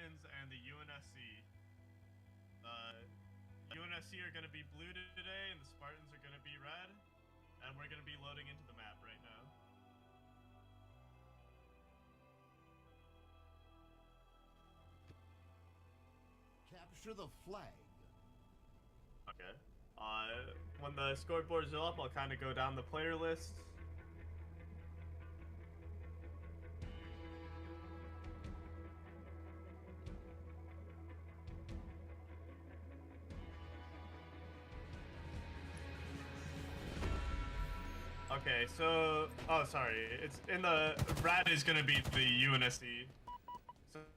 Spartans and the UNSC. UNSC are going to be blue today, and the Spartans are going to be red. And we're going to be loading into the map right now. Capture the flag. Okay. When the scoreboards are up, I'll kind of go down the player list. Okay, so... Oh, sorry. It's in the... Red is going to be the UNSC.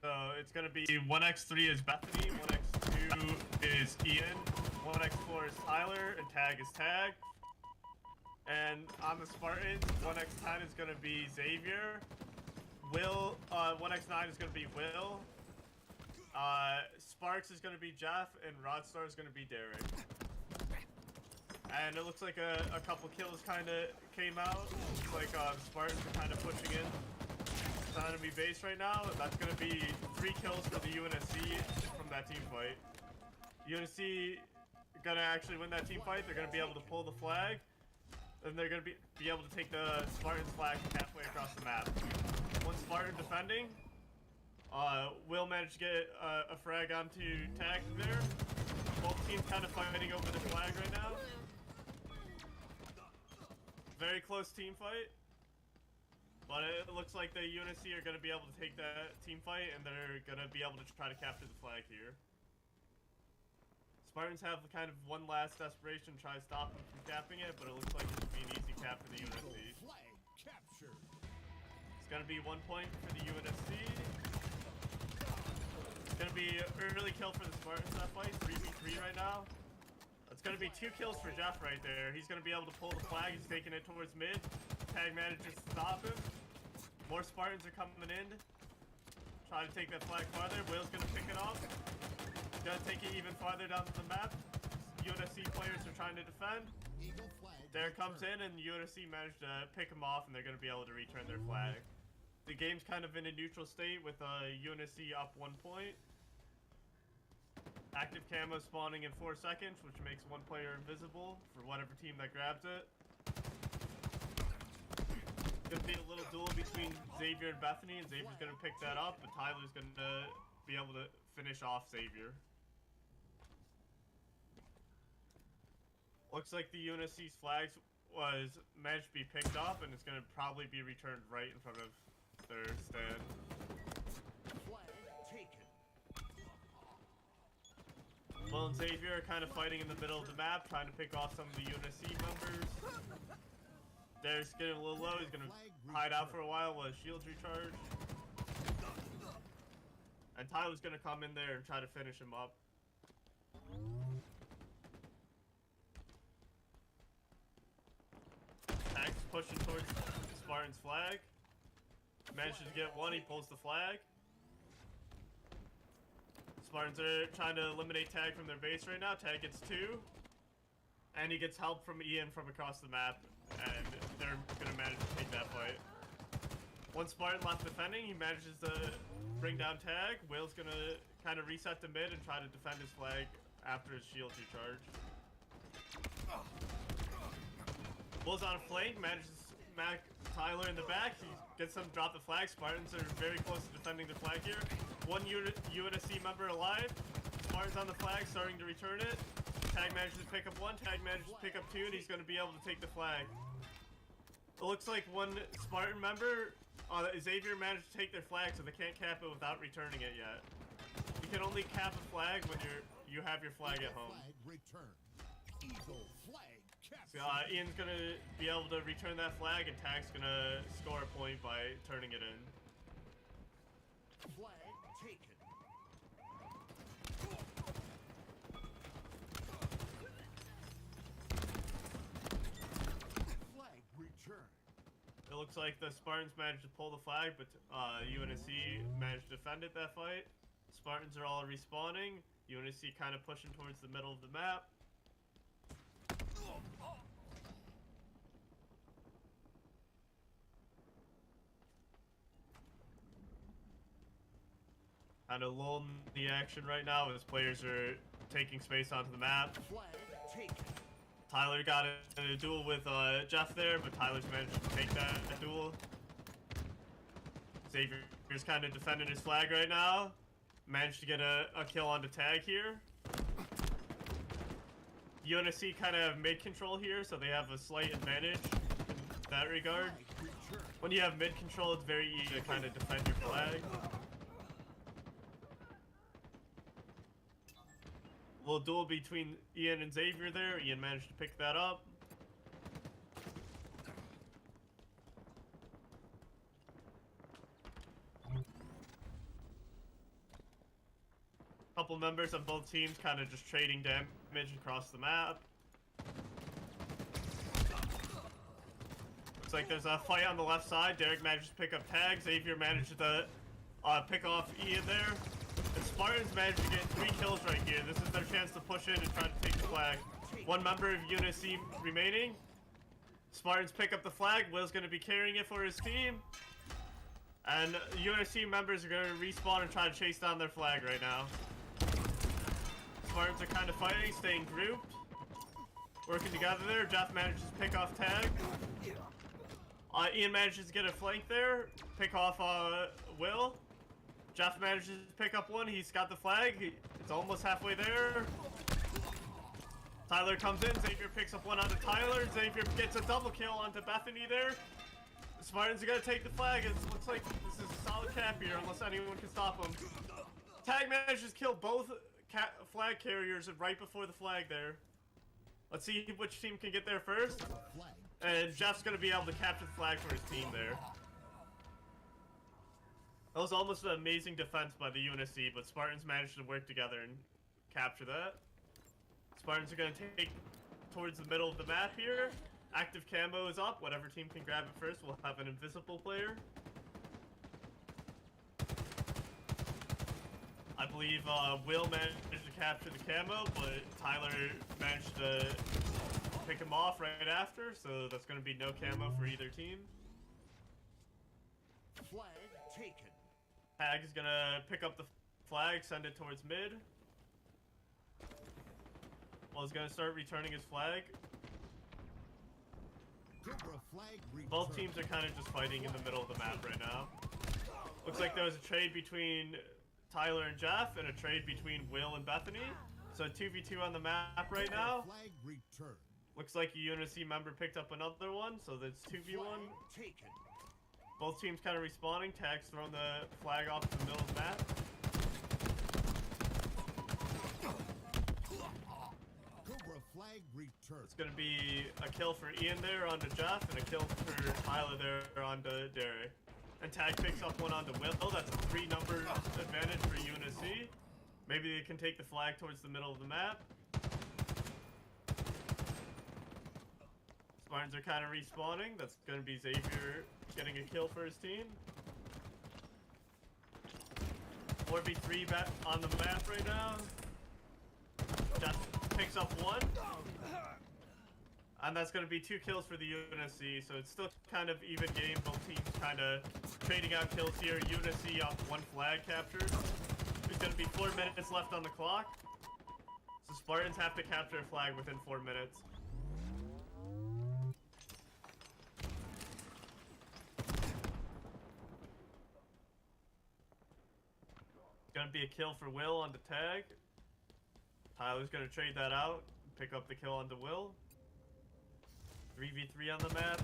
So it's going to be 1x3 is Bethany, 1x2 is Ian, 1x4 is Tyler, and Tag is Tag. And on the Spartans, 1x10 is going to be Xavier. 1x9 is going to be Will. Sparks is going to be Jeff, and Rodstar is going to be Derek. And it looks like a couple kills kind of came out. Looks like the Spartans are kind of pushing in to enemy base right now. That's going to be 3 kills for the UNSC from that team fight. UNSC going to actually win that team fight. They're going to be able to pull the flag. And they're going to be able to take the Spartans flag halfway across the map. One Spartan defending. Will manage to get a frag onto Tag there. Both teams kind of fighting over the flag right now. Very close team fight. But it looks like the UNSC are going to be able to take that team fight, and they're going to be able to try to capture the flag here. Spartans have kind of one last desperation to try to stop them from capping it, but it looks like it should be an easy cap for the UNSC. Flag captured. It's going to be 1 point for the UNSC. It's going to be an early kill for the Spartans that fight, 3v3 right now. It's going to be 2 kills for Jeff right there. He's going to be able to pull the flag. He's taking it towards mid. Tag manages to stop him. More Spartans are coming in. Try to take that flag farther. Will's going to pick it off. He's going to take it even farther down the map. UNSC players are trying to defend. There comes in, and UNSC managed to pick him off, and they're going to be able to return their flag. The game's kind of in a neutral state with UNSC up 1 point. Active camo spawning in 4 seconds, which makes 1 player invisible for whatever team that grabs it. Gonna be a little duel between Xavier and Bethany, and Xavier's gonna pick that up, but Tyler's gonna be able to finish off Xavier. Looks like the UNSC's flags was managed to be picked up, and it's gonna probably be returned right in front of their stand. Flag taken. Will and Xavier are kind of fighting in the middle of the map, trying to pick off some of the UNSC members. Derek's getting a little low. He's going to hide out for a while his shields recharge. And Tyler's going to come in there and try to finish him up. Tag's pushing towards Spartan's flag. Manages to get 1. He pulls the flag. Spartans are trying to eliminate Tag from their base right now. Tag gets 2. And he gets help from Ian from across the map. And they're going to manage to take that fight. 1 Spartan left defending. He manages to bring down Tag. Will's going to kind of reset to mid and try to defend his flag after his shields recharge. Will's on a flank. Manages to smack Tyler in the back. He gets them to drop the flag. Spartans are very close to defending the flag here. 1 UNSC member alive. Spartans on the flag, starting to return it. Tag manages to pick up 1. Tag manages to pick up 2, and he's going to be able to take the flag. It looks like 1 Spartan member, Xavier, managed to take their flag, so they can't cap it without returning it yet. You can only cap a flag when you have your flag at home. Flag returned. Eagle flag captured. So, Ian's going to be able to return that flag, and Tag's going to score a point by turning it in. Flag taken. Flag returned. It looks like the Spartans managed to pull the flag, but UNSC managed to defend it that fight. Spartans are all respawning. UNSC kind of pushing towards the middle of the map. Kind of lull in the action right now as players are taking space onto the map. Flag taken. Tyler got in a duel with Jeff there, but Tyler's managed to take that duel. Xavier's kind of defending his flag right now. Managed to get a kill on the tag here. UNSC kind of have mid-control here, so they have a slight advantage in that regard. Flag return. When you have mid-control, it's very easy to kind of defend your flag. Little duel between Ian and Xavier there. Ian managed to pick that up. Couple members of both teams kind of just trading damage across the map. Looks like there's a fight on the left side. Derek managed to pick up tags. Xavier managed to pick off Ian there. And Spartans managed to get 3 kills right here. This is their chance to push in and try to take the flag. One member of UNSC remaining. Spartans pick up the flag. Will's going to be carrying it for his team. And UNSC members are going to respawn and try to chase down their flag right now. Spartans are kind of fighting, staying grouped. Working together there. Jeff manages to pick off tag. Ian manages to get a flank there. Pick off Will. Jeff manages to pick up one. He's got the flag. It's almost halfway there. Tyler comes in. Xavier picks up one onto Tyler. Xavier gets a double kill onto Bethany there. The Spartans are going to take the flag. It looks like this is a solid cap here unless anyone can stop them. Tag manages to kill both flag carriers right before the flag there. Let's see which team can get there first. Flag. And Jeff's going to be able to capture the flag for his team there. That was almost an amazing defense by the UNSC, but Spartans managed to work together and capture that. Spartans are going to take towards the middle of the map here. Active camo is up. Whatever team can grab it first will have an invisible player. I believe Will managed to capture the camo, but Tyler managed to pick him off right after, so that's going to be no camo for either team. Flag taken. Tag is gonna pick up the flag, send it towards mid. Well, he's gonna start returning his flag. Cobra flag return. Both teams are kind of just fighting in the middle of the map right now. Looks like there was a trade between Tyler and Jeff, and a trade between Will and Bethany. So 2v2 on the map right now. Flag return. Looks like a UNSC member picked up another one, so that's 2v1. Flag taken. Both teams kind of respawning. Tag's throwing the flag off the middle of the map. Cobra flag return. It's gonna be a kill for Ian there onto Jeff, and a kill for Tyler there onto Derek. And Tag picks up one onto Will. That's a 3 number advantage for UNSC. Maybe they can take the flag towards the middle of the map. Spartans are kind of respawning. That's gonna be Xavier getting a kill for his team. 4v3 back on the map right now. Jeff picks up one. And that's going to be 2 kills for the UNSC, so it's still kind of even game. Both teams kind of trading out kills here. UNSC off 1 flag captured. There's going to be 4 minutes left on the clock. So Spartans have to capture a flag within 4 minutes. Gonna be a kill for Will on the tag. Tyler's gonna trade that out, pick up the kill onto Will. 3v3 on the map.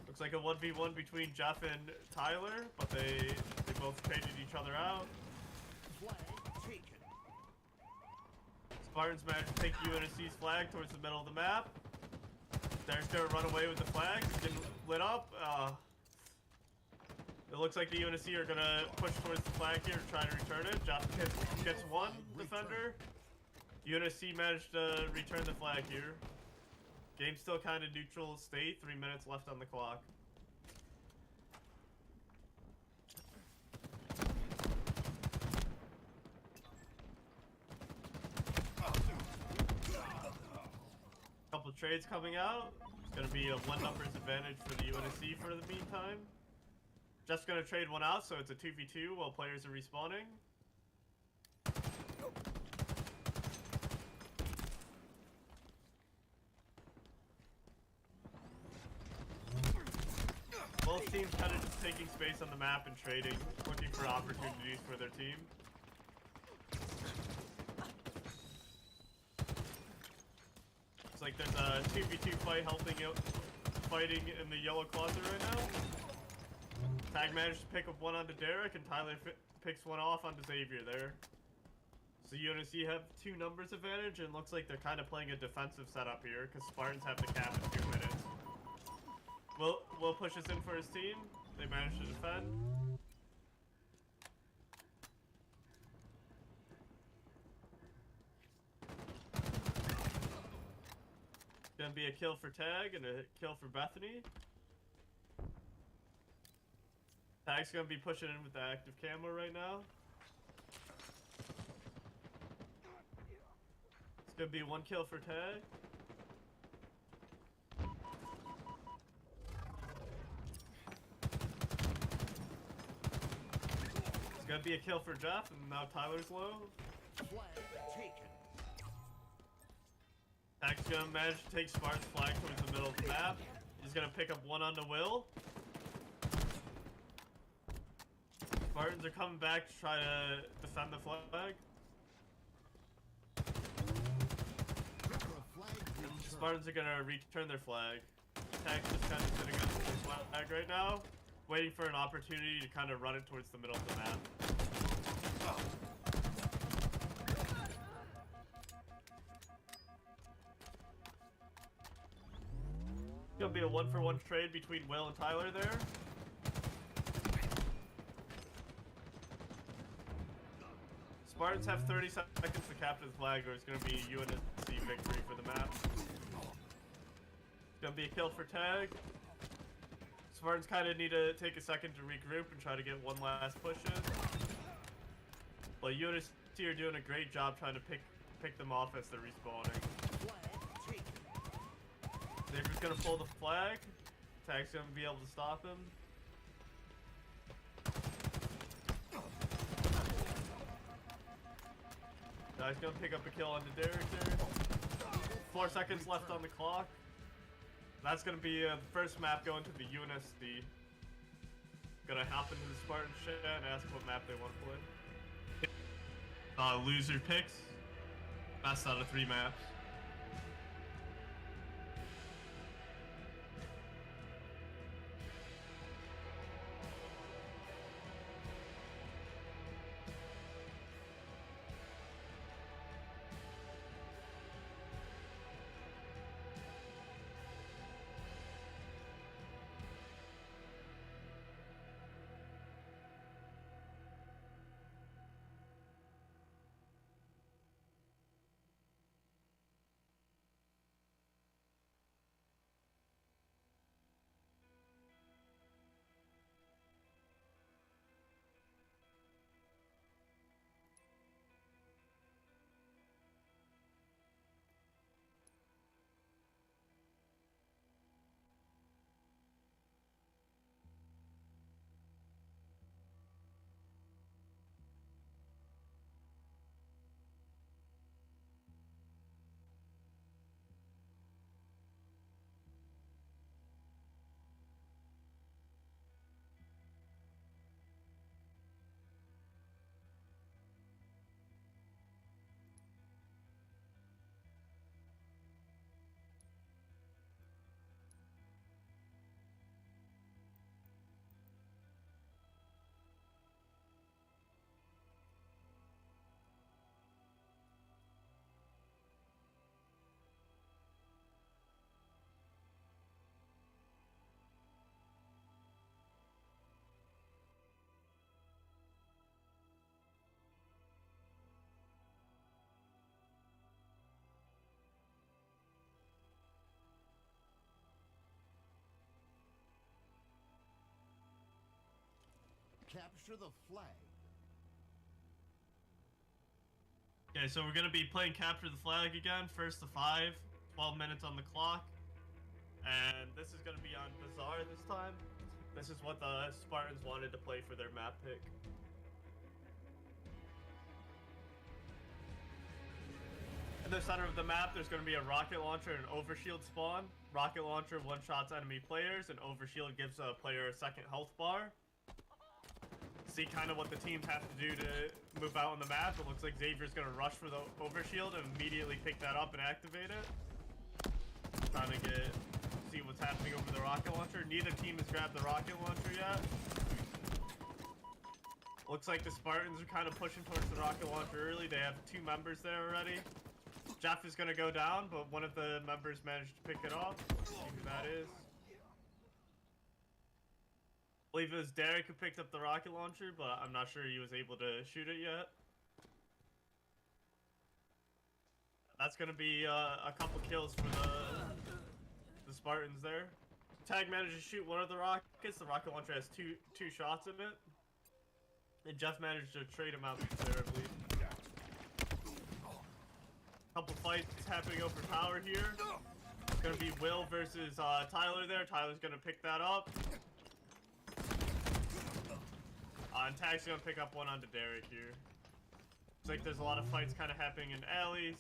Looks like a 1v1 between Jeff and Tyler, but they both traded each other out. Flag taken. Spartans managed to take UNSC's flag towards the middle of the map. Derek's gonna run away with the flag. He's getting lit up. It looks like the UNSC are gonna push towards the flag here and try to return it. Jeff gets 1 defender. UNSC managed to return the flag here. Game's still kind of neutral state. 3 minutes left on the clock. Couple trades coming out. It's gonna be a 1 numbers advantage for the UNSC for the meantime. Just gonna trade one out, so it's a 2v2 while players are respawning. Both teams kind of just taking space on the map and trading, looking for opportunities for their team. Looks like there's a 2v2 fight fighting in the yellow closet right now. Tag managed to pick up one onto Derek, and Tyler picks one off onto Xavier there. So UNSC have 2 numbers advantage, and looks like they're kind of playing a defensive setup here, because Spartans have the cap in 2 minutes. Will push us in for his team. They managed to defend. Gonna be a kill for Tag and a kill for Bethany. Tag's gonna be pushing in with the active camo right now. It's gonna be 1 kill for Tag. It's gonna be a kill for Jeff, and now Tyler's low. Flag taken. Tag's gonna manage to take Spartan's flag towards the middle of the map. He's gonna pick up one onto Will. Spartans are coming back to try to defend the flag. Spartans are gonna return their flag. Tag's just kind of sitting on the flag right now, waiting for an opportunity to kind of run it towards the middle of the map. It's gonna be a 1-for-1 trade between Will and Tyler there. Spartans have 30 seconds to capture the flag, or it's gonna be UNSC victory for the map. It's gonna be a kill for Tag. Spartans kind of need to take a second to regroup and try to get one last push in. But UNSC are doing a great job trying to pick them off as they're respawning. They're just gonna pull the flag. Tag's gonna be able to stop him. Tag's gonna pick up a kill onto Derek there. 4 seconds left on the clock. That's gonna be the first map going to the UNSC. Gonna hop into the Spartan chat and ask what map they want to play. Loser picks. Best out of 3 maps. Capture the flag. Okay, so we're gonna be playing Capture the Flag again, first to 5, 12 minutes on the clock. And this is gonna be on Bazaar this time. This is what the Spartans wanted to play for their map pick. In the center of the map, there's going to be a rocket launcher and overshield spawn. Rocket launcher one-shots enemy players, and overshield gives a player a second health bar. See kind of what the teams have to do to move out on the map. It looks like Xavier's going to rush for the overshield and immediately pick that up and activate it. Trying to see what's happening over the rocket launcher. Neither team has grabbed the rocket launcher yet. Looks like the Spartans are kind of pushing towards the rocket launcher early. They have 2 members there already. Jeff is going to go down, but one of the members managed to pick it off. Let's see who that is. I believe it was Derek who picked up the rocket launcher, but I'm not sure he was able to shoot it yet. That's going to be a couple kills for the Spartans there. Tag managed to shoot one of the rockets. The rocket launcher has two shots in it. And Jeff managed to trade him out there, I believe. Couple fights happening over tower here. It's going to be Will versus Tyler there. Tyler's going to pick that up. And Tag's going to pick up one onto Derek here. Looks like there's a lot of fights kind of happening in alleys.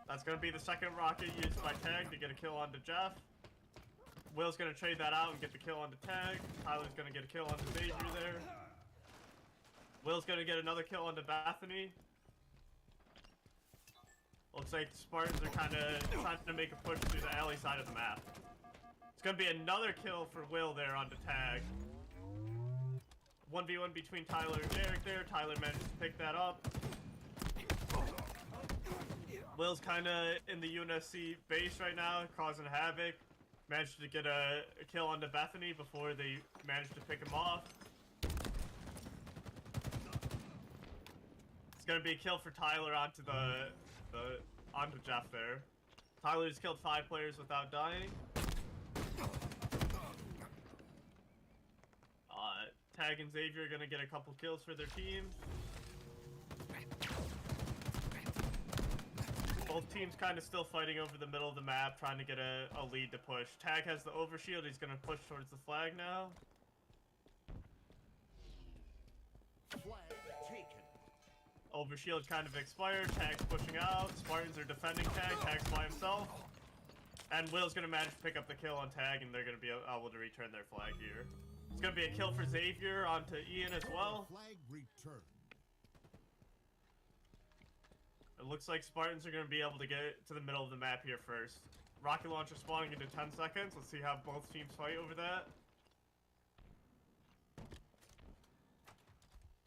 That's going to be the second rocket used by Tag to get a kill onto Jeff. Will's going to trade that out and get the kill onto Tag. Tyler's going to get a kill onto Xavier there. Will's going to get another kill onto Bethany. Looks like the Spartans are kind of trying to make a push through the alley side of the map. It's going to be another kill for Will there onto Tag. 1v1 between Tyler and Derek there. Tyler managed to pick that up. Will's kind of in the UNSC base right now, causing havoc. Managed to get a kill onto Bethany before they managed to pick him off. It's gonna be a kill for Tyler onto onto Jeff there. Tyler's killed 5 players without dying. Tag and Xavier are gonna get a couple kills for their team. Both teams kind of still fighting over the middle of the map, trying to get a lead to push. Tag has the overshield. He's going to push towards the flag now. Flag taken. Overshield kind of expired. Tag's pushing out. Spartans are defending Tag. Tag's by himself. And Will's going to manage to pick up the kill on Tag, and they're going to be able to return their flag here. It's going to be a kill for Xavier onto Ian as well. Flag returned. It looks like Spartans are going to be able to get to the middle of the map here first. Rocket launcher spawning into 10 seconds. Let's see how both teams fight over that.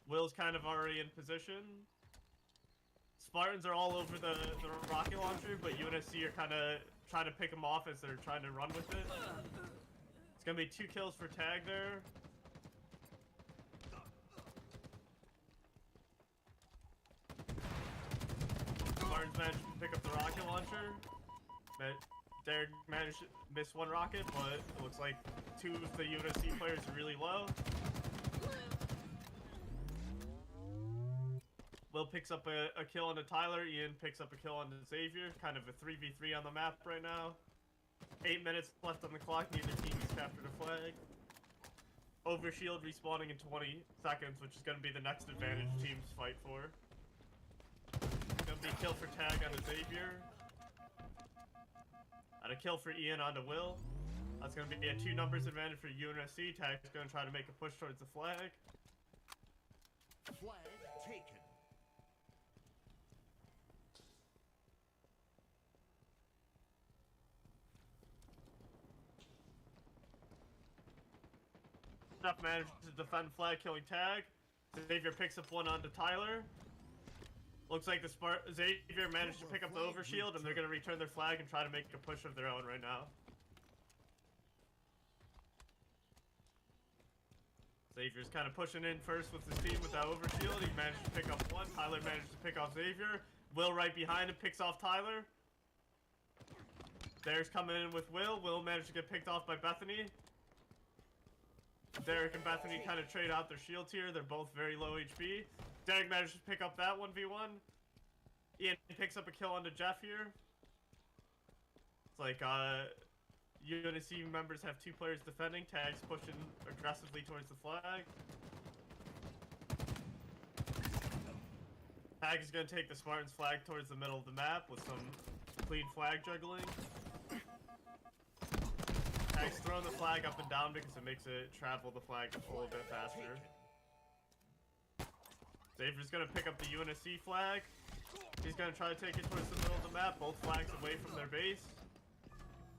Will's kind of already in position. Spartans are all over the rocket launcher, but UNSC are kind of trying to pick them off as they're trying to run with it. It's going to be 2 kills for Tag there. Spartans managed to pick up the rocket launcher. Derek managed to miss 1 rocket, but it looks like 2 of the UNSC players are really low. Will picks up a kill onto Tyler. Ian picks up a kill onto Xavier. Kind of a 3v3 on the map right now. 8 minutes left on the clock. Neither team has captured a flag. Overshield respawning in 20 seconds, which is going to be the next advantage teams fight for. Gonna be a kill for Tag onto Xavier. And a kill for Ian onto Will. That's gonna be a 2 numbers advantage for UNSC. Tag's gonna try to make a push towards the flag. Flag taken. Jeff managed to defend flag, killing Tag. Xavier picks up one onto Tyler. Looks like Xavier managed to pick up the overshield, and they're going to return their flag and try to make a push of their own right now. Xavier's kind of pushing in first with his team with that overshield. He managed to pick up one. Tyler managed to pick off Xavier. Will right behind him picks off Tyler. Derek's coming in with Will. Will managed to get picked off by Bethany. Derek and Bethany kind of trade out their shields here. They're both very low HP. Derek managed to pick up that 1v1. Ian picks up a kill onto Jeff here. It's like UNSC members have 2 players defending. Tags pushing aggressively towards the flag. Tag is going to take the Spartans flag towards the middle of the map with some clean flag juggling. Tag's throwing the flag up and down because it makes it travel the flag a little bit faster. Xavier's going to pick up the UNSC flag. He's going to try to take it towards the middle of the map, both flags away from their base.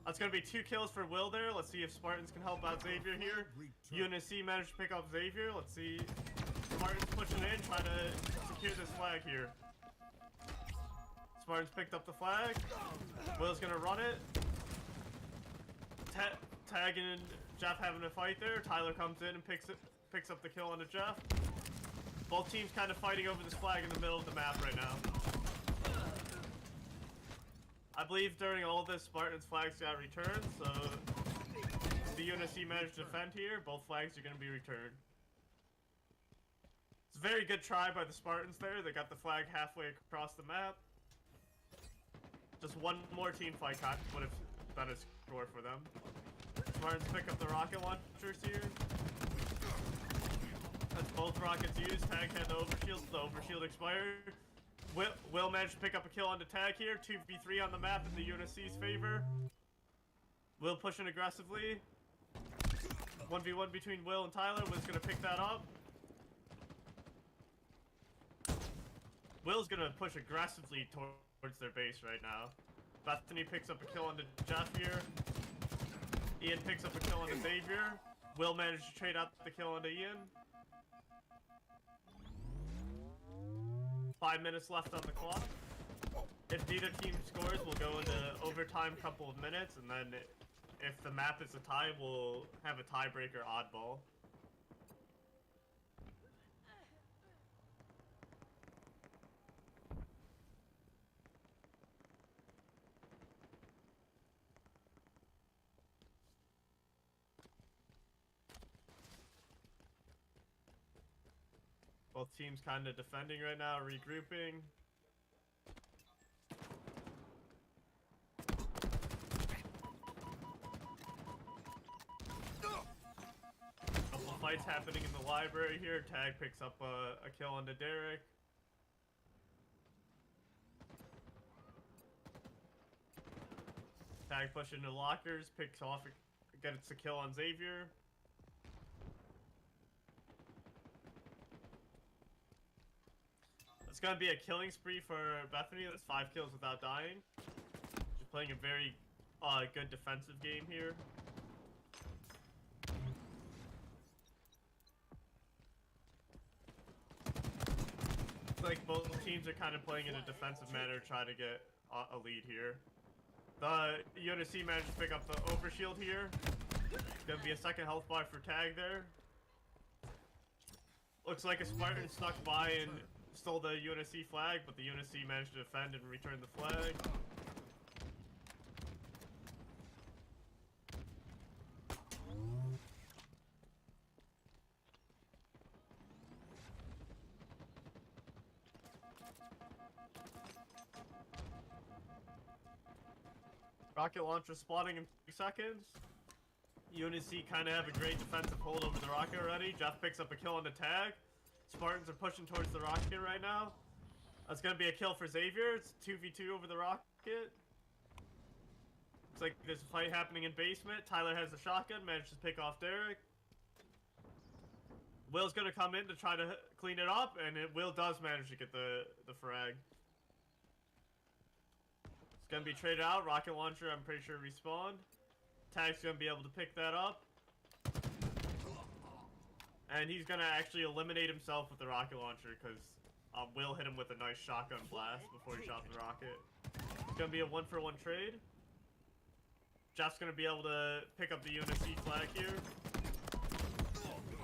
That's going to be 2 kills for Will there. Let's see if Spartans can help out Xavier here. UNSC managed to pick up Xavier. Let's see. Spartans pushing in, trying to secure this flag here. Spartans picked up the flag. Will's going to run it. Tag and Jeff having a fight there. Tyler comes in and picks up the kill onto Jeff. Both teams kind of fighting over this flag in the middle of the map right now. I believe during all of this, Spartans flags got returned, so the UNSC managed to defend here. Both flags are going to be returned. It's a very good try by the Spartans there. They got the flag halfway across the map. Just one more team fight would have been a score for them. Spartans pick up the rocket launchers here. That's both rockets used. Tag had the overshield. The overshield expired. Will managed to pick up a kill on the Tag here. 2v3 on the map in the UNSC's favor. Will pushing aggressively. 1v1 between Will and Tyler. Will's going to pick that up. Will's going to push aggressively towards their base right now. Bethany picks up a kill on the Jeff here. Ian picks up a kill on the Xavier. Will managed to trade out the kill onto Ian. 5 minutes left on the clock. If neither team scores, we'll go into overtime couple of minutes, and then if the map is a tie, we'll have a tiebreaker oddball. Both teams kind of defending right now, regrouping. Couple of fights happening in the library here. Tag picks up a kill onto Derek. Tag pushing into lockers, picks off, gets a kill on Xavier. It's gonna be a killing spree for Bethany. That's 5 kills without dying. She's playing a very good defensive game here. It's like both teams are kind of playing in a defensive manner, trying to get a lead here. The UNSC managed to pick up the overshield here. Gonna be a second health bar for Tag there. Looks like a Spartan snuck by and stole the UNSC flag, but the UNSC managed to defend and return the flag. Rocket launcher spawning in 3 seconds. UNSC kind of have a great defensive hold over the rocket already. Jeff picks up a kill on the Tag. Spartans are pushing towards the rocket right now. That's going to be a kill for Xavier. It's 2v2 over the rocket. Looks like there's a fight happening in basement. Tyler has a shotgun, manages to pick off Derek. Will's going to come in to try to clean it up, and Will does manage to get the frag. It's going to be traded out. Rocket launcher, I'm pretty sure, respawned. Tag's going to be able to pick that up. And he's going to actually eliminate himself with the rocket launcher because Will hit him with a nice shotgun blast before he shot the rocket. It's going to be a 1-for-1 trade. Jeff's going to be able to pick up the UNSC flag here.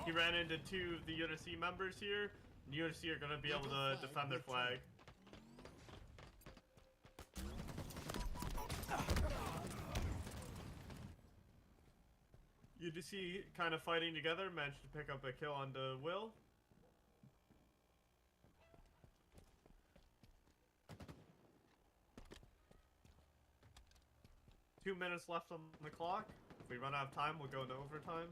He ran into 2 of the UNSC members here. The UNSC are going to be able to defend their flag. UNSC kind of fighting together, managed to pick up a kill onto Will. 2 minutes left on the clock. If we run out of time, we'll go into overtime.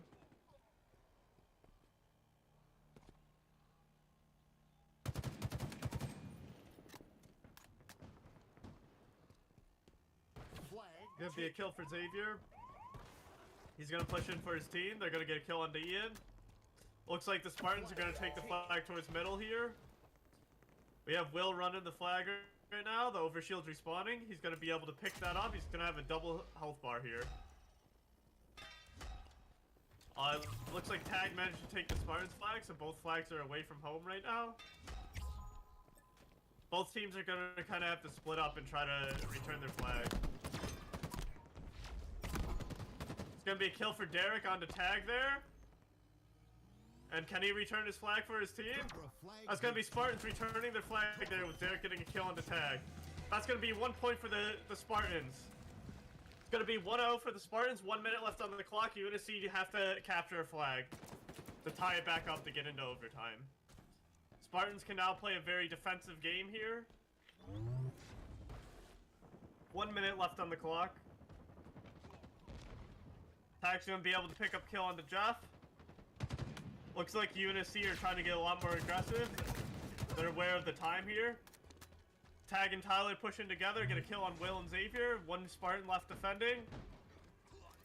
Gonna be a kill for Xavier. He's gonna push in for his team. They're gonna get a kill onto Ian. Looks like the Spartans are gonna take the flag towards middle here. We have Will running the flag right now. The overshield's respawning. He's gonna be able to pick that up. He's gonna have a double health bar here. Looks like Tag managed to take the Spartans flag, so both flags are away from home right now. Both teams are gonna kind of have to split up and try to return their flag. It's gonna be a kill for Derek onto Tag there. And can he return his flag for his team? That's gonna be Spartans returning their flag there with Derek getting a kill on the Tag. That's gonna be 1 point for the Spartans. It's gonna be 1-0 for the Spartans, 1 minute left on the clock. UNSC, you have to capture a flag to tie it back up to get into overtime. Spartans can now play a very defensive game here. 1 minute left on the clock. Tag's gonna be able to pick up kill on the Jeff. Looks like UNSC are trying to get a lot more aggressive. They're aware of the time here. Tag and Tyler pushing together, get a kill on Will and Xavier. 1 Spartan left defending.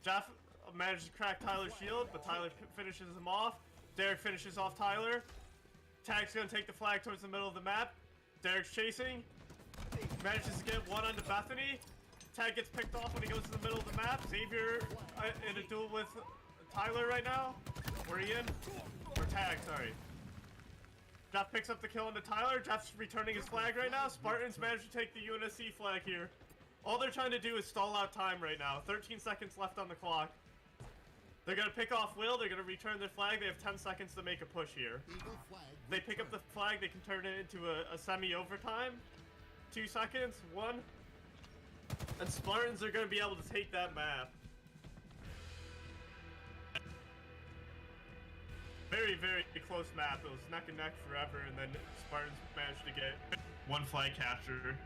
Jeff manages to crack Tyler's shield, but Tyler finishes him off. Derek finishes off Tyler. Tag's gonna take the flag towards the middle of the map. Derek's chasing. Manages to get one onto Bethany. Tag gets picked off when he goes to the middle of the map. Xavier in a duel with Tyler right now. Or Ian? Or Tag, sorry. Jeff picks up the kill into Tyler. Jeff's returning his flag right now. Spartans manage to take the UNSC flag here. All they're trying to do is stall out time right now. 13 seconds left on the clock. They're gonna pick off Will. They're gonna return their flag. They have 10 seconds to make a push here. If they pick up the flag, they can turn it into a semi-overtime. 2 seconds. 1. And Spartans are gonna be able to take that map. Very, very close map. It was neck and neck forever, and then Spartans managed to get 1 flag capture.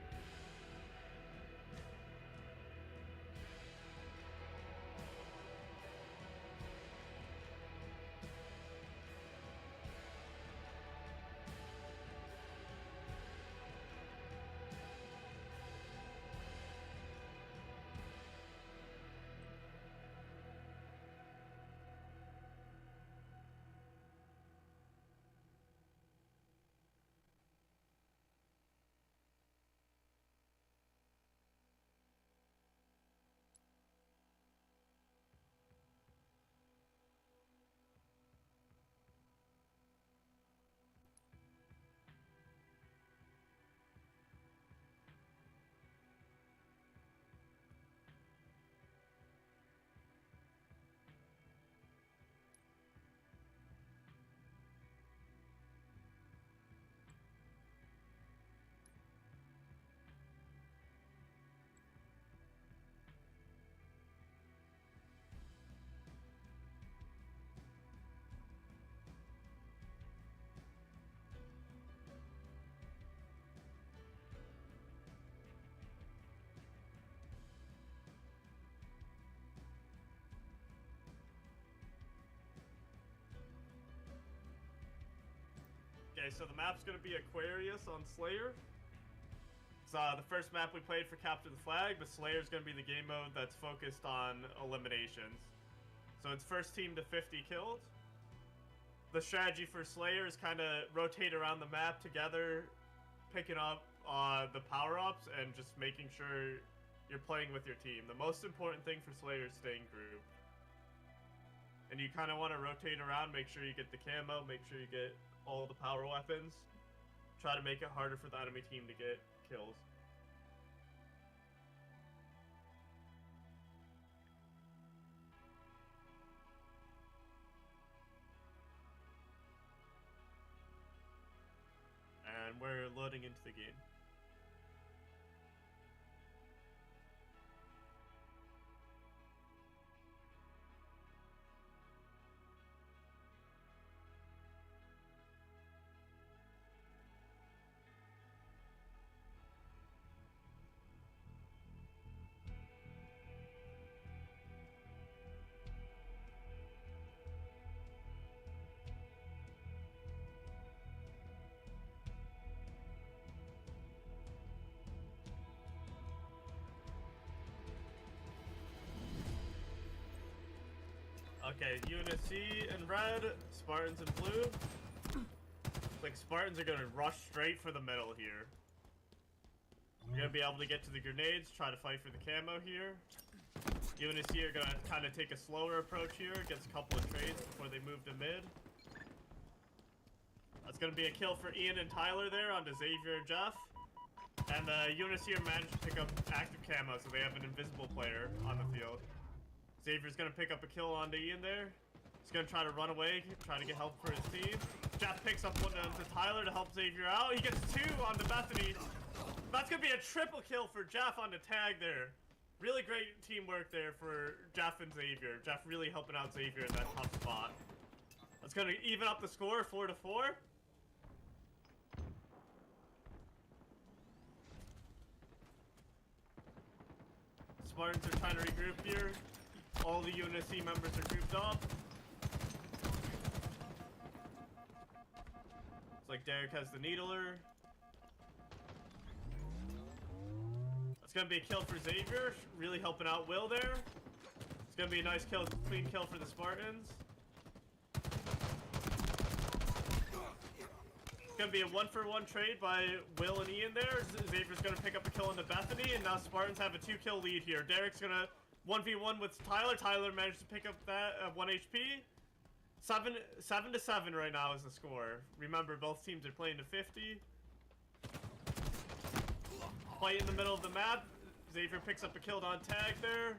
Okay, so the map's gonna be Aquarius on Slayer. It's the first map we played for Capture the Flag, but Slayer's gonna be the game mode that's focused on eliminations. So it's first team to 50 killed. The strategy for Slayer is kind of rotate around the map together, picking up the power-ups, and just making sure you're playing with your team. The most important thing for Slayer is staying grouped. And you kind of want to rotate around, make sure you get the camo, make sure you get all the power weapons. Try to make it harder for the enemy team to get kills. And we're loading into the game. Okay, UNSC in red, Spartans in blue. Like Spartans are gonna rush straight for the middle here. You're gonna be able to get to the grenades, try to fight for the camo here. UNSC are gonna kind of take a slower approach here, gets a couple of trades before they move to mid. That's gonna be a kill for Ian and Tyler there onto Xavier and Jeff. And UNSC are managed to pick up active camo, so they have an invisible player on the field. Xavier's gonna pick up a kill onto Ian there. He's gonna try to run away, try to get help for his team. Jeff picks up one onto Tyler to help Xavier out. He gets 2 onto Bethany. That's gonna be a triple kill for Jeff on the tag there. Really great teamwork there for Jeff and Xavier. Jeff really helping out Xavier in that tough spot. That's gonna even up the score 4-4. Spartans are trying to regroup here. All the UNSC members are grouped up. It's like Derek has the Needler. It's gonna be a kill for Xavier, really helping out Will there. It's gonna be a nice kill, clean kill for the Spartans. It's gonna be a 1-for-1 trade by Will and Ian there. Xavier's gonna pick up a kill into Bethany, and now Spartans have a 2-kill lead here. Derek's gonna 1v1 with Tyler. Tyler managed to pick up that 1 HP. 7-7 right now is the score. Remember, both teams are playing to 50. Fight in the middle of the map. Xavier picks up a kill on tag there.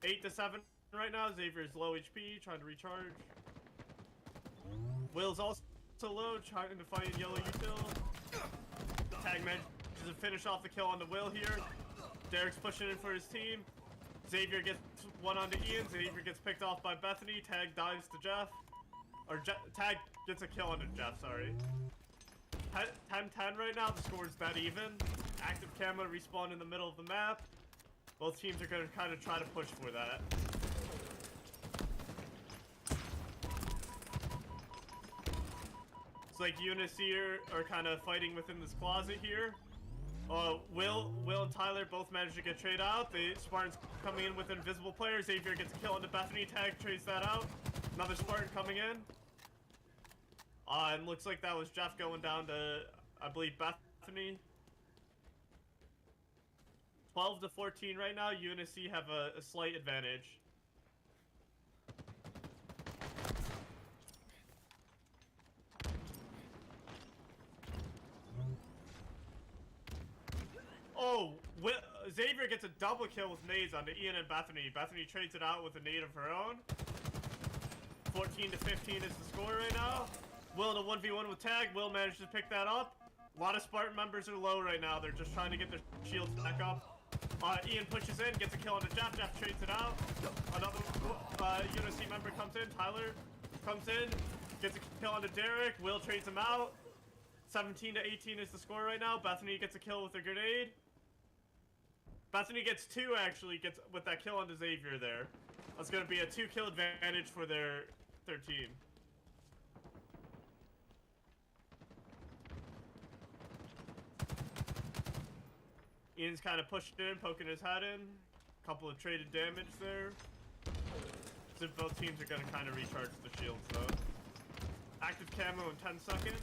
8-7 right now. Xavier's low HP, trying to recharge. Will's also low, trying to find yellow util. Tag manages to finish off the kill on the Will here. Derek's pushing in for his team. Xavier gets one onto Ian. Xavier gets picked off by Bethany. Tag dives to Jeff. Or Tag gets a kill onto Jeff, sorry. 10-10 right now, the score's that even. Active camo respawn in the middle of the map. Both teams are gonna kind of try to push for that. It's like UNSC are kind of fighting within this closet here. Will and Tyler both managed to get trade out. The Spartans coming in with an invisible player. Xavier gets a kill into Bethany. Tag trades that out. Another Spartan coming in. And looks like that was Jeff going down to, I believe, Bethany. 12-14 right now. UNSC have a slight advantage. Oh, Xavier gets a double kill with nades onto Ian and Bethany. Bethany trades it out with a nade of her own. 14-15 is the score right now. Will in a 1v1 with Tag. Will managed to pick that up. A lot of Spartan members are low right now. They're just trying to get their shields back up. Ian pushes in, gets a kill onto Jeff. Jeff trades it out. Another UNSC member comes in. Tyler comes in, gets a kill onto Derek. Will trades him out. 17-18 is the score right now. Bethany gets a kill with a grenade. Bethany gets 2 actually, gets with that kill onto Xavier there. That's gonna be a 2-kill advantage for their team. Ian's kind of pushed in, poking his head in. Couple of traded damage there. So both teams are gonna kind of recharge the shields though. Active camo in 10 seconds.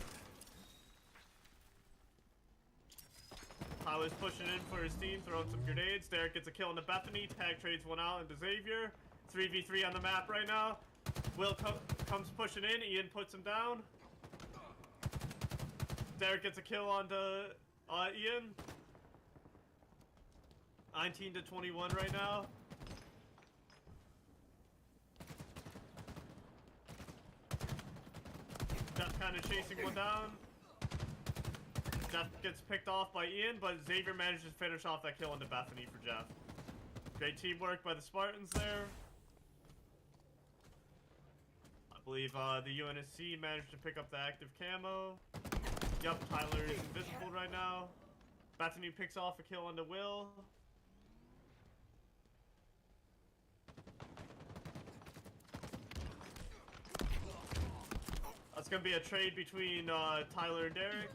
Tyler's pushing in for his team, throwing some grenades. Derek gets a kill into Bethany. Tag trades one out into Xavier. 3v3 on the map right now. Will comes pushing in. Ian puts him down. Derek gets a kill onto Ian. 19-21 right now. Jeff kind of chasing one down. Jeff gets picked off by Ian, but Xavier manages to finish off that kill into Bethany for Jeff. Great teamwork by the Spartans there. I believe the UNSC managed to pick up the active camo. Yup, Tyler is invisible right now. Bethany picks off a kill onto Will. That's gonna be a trade between Tyler and Derek.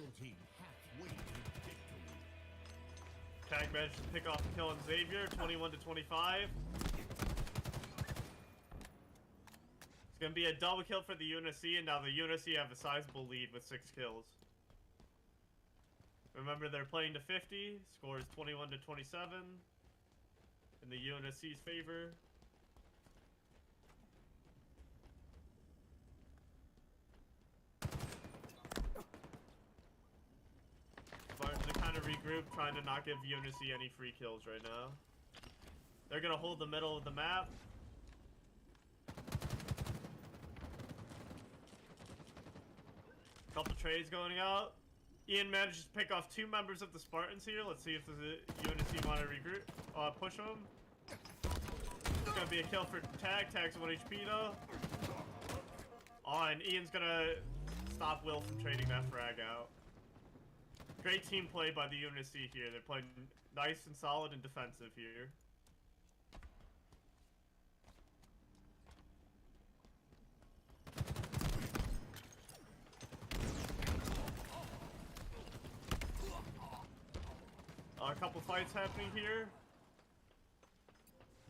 Tag managed to pick off a kill on Xavier, 21-25. It's gonna be a double kill for the UNSC, and now the UNSC have a sizable lead with 6 kills. Remember, they're playing to 50. Score is 21 to 27 in the UNSC's favor. Spartans are kind of regrouped, trying to not give UNSC any free kills right now. They're gonna hold the middle of the map. Couple trades going out. Ian manages to pick off 2 members of the Spartans here. Let's see if the UNSC want to regroup, push them. It's gonna be a kill for Tag. Tag's 1 HP though. Oh, and Ian's gonna stop Will from trading that frag out. Great team play by the UNSC here. They're playing nice and solid and defensive here. A couple fights happening here.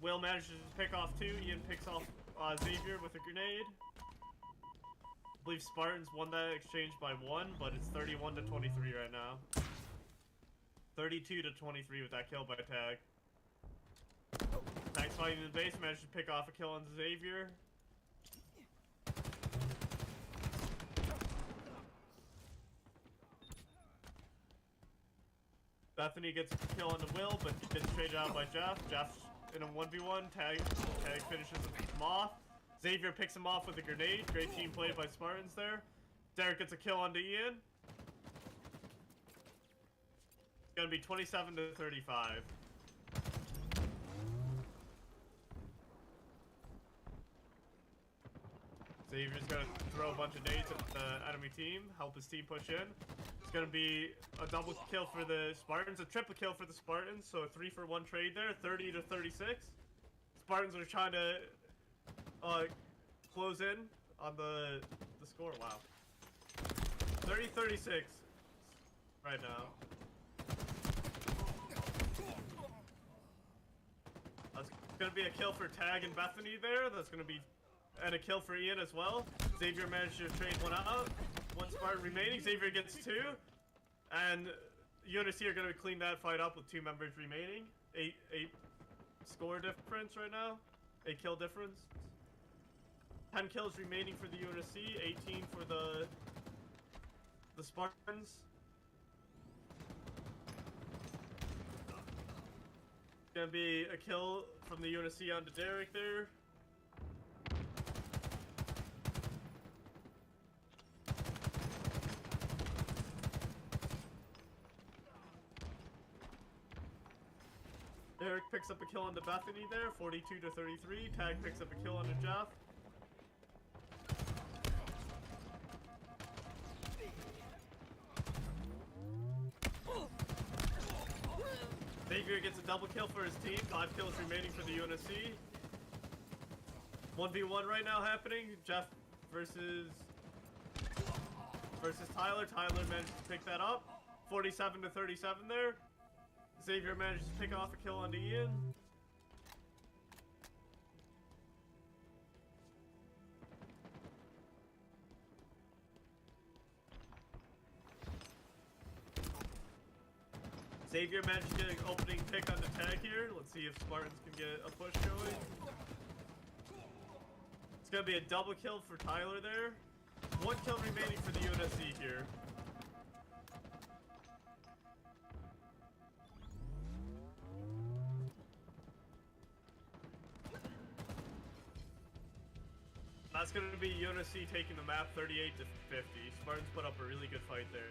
Will manages to pick off 2. Ian picks off Xavier with a grenade. I believe Spartans won that exchange by 1, but it's 31 to 23 right now. 32 to 23 with that kill by Tag. Tag's fighting in the base, managed to pick off a kill on Xavier. Bethany gets a kill on the Will, but gets traded out by Jeff. Jeff's in a 1v1. Tag finishes him off. Xavier picks him off with a grenade. Great team play by Spartans there. Derek gets a kill onto Ian. It's gonna be 27 to 35. Xavier's gonna throw a bunch of nades at the enemy team, help his team push in. It's gonna be a double kill for the Spartans, a triple kill for the Spartans, so a 3-for-1 trade there, 30 to 36. Spartans are trying to close in on the score. Wow. 30-36 right now. That's gonna be a kill for Tag and Bethany there. That's gonna be, and a kill for Ian as well. Xavier managed to trade 1 out. 1 Spartan remaining. Xavier gets 2. And UNSC are going to clean that fight up with 2 members remaining. 8 score difference right now. 8 kill difference. 10 kills remaining for the UNSC. 18 for the Spartans. Gonna be a kill from the UNSC onto Derek there. Derek picks up a kill onto Bethany there, 42 to 33. Tag picks up a kill onto Jeff. Xavier gets a double kill for his team. 5 kills remaining for the UNSC. 1v1 right now happening. Jeff versus Tyler. Tyler managed to pick that up. 47 to 37 there. Xavier manages to pick off a kill onto Ian. Xavier managed to get an opening pick on the Tag here. Let's see if Spartans can get a push going. It's gonna be a double kill for Tyler there. 1 kill remaining for the UNSC here. That's going to be UNSC taking the map 38 to 50. Spartans put up a really good fight there.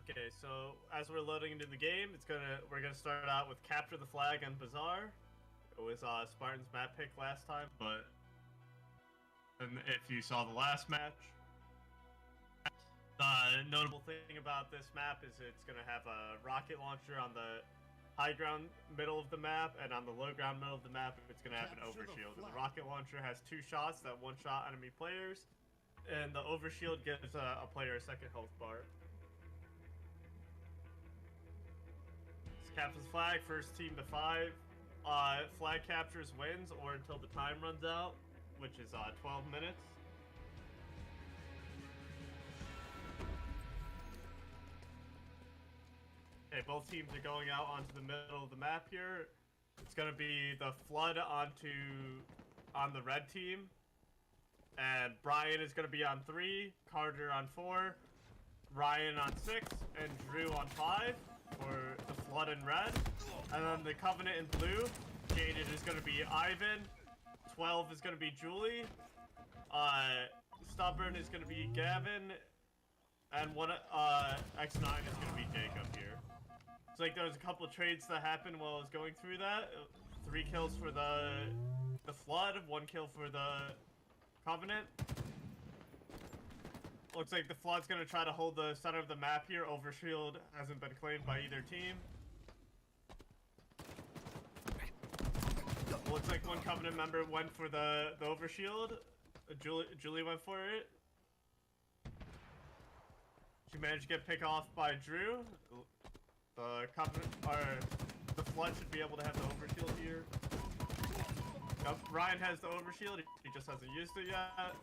Okay, so as we're loading into the game, we're gonna start out with capture the flag on Bazaar. It was Spartan's map pick last time, but and if you saw the last match, the notable thing about this map is it's gonna have a rocket launcher on the high ground middle of the map, and on the low ground middle of the map, it's gonna have an Capture the overshield. And the flag. rocket launcher has 2 shots that one-shot enemy players, and the overshield gives a player a second health bar. Captures flag, first team to 5. Flag captures wins or until the time runs out, which is 12 minutes. Okay, both teams are going out onto the middle of the map here. It's gonna be the Flood on the red team, and Brian is gonna be on 3, Carter on 4, Ryan on 6, and Drew on 5 for the Flood in red. And then the Covenant in blue, Jaded is going to be Ivan, 12 is going to be Julie, Stubborn is going to be Gavin, and X9 is going to be Jacob here. It's like there was a couple of trades that happened while I was going through that. 3 kills for the Flood, 1 kill for the Covenant. Looks like the Flood's gonna try to hold the center of the map here. Overshield hasn't been claimed by either team. Looks like one Covenant member went for the overshield. Julie went for it. She managed to get picked off by Drew. The Covenant, or the Flood should be able to have the overshield here. Ryan has the overshield. He just hasn't used it yet.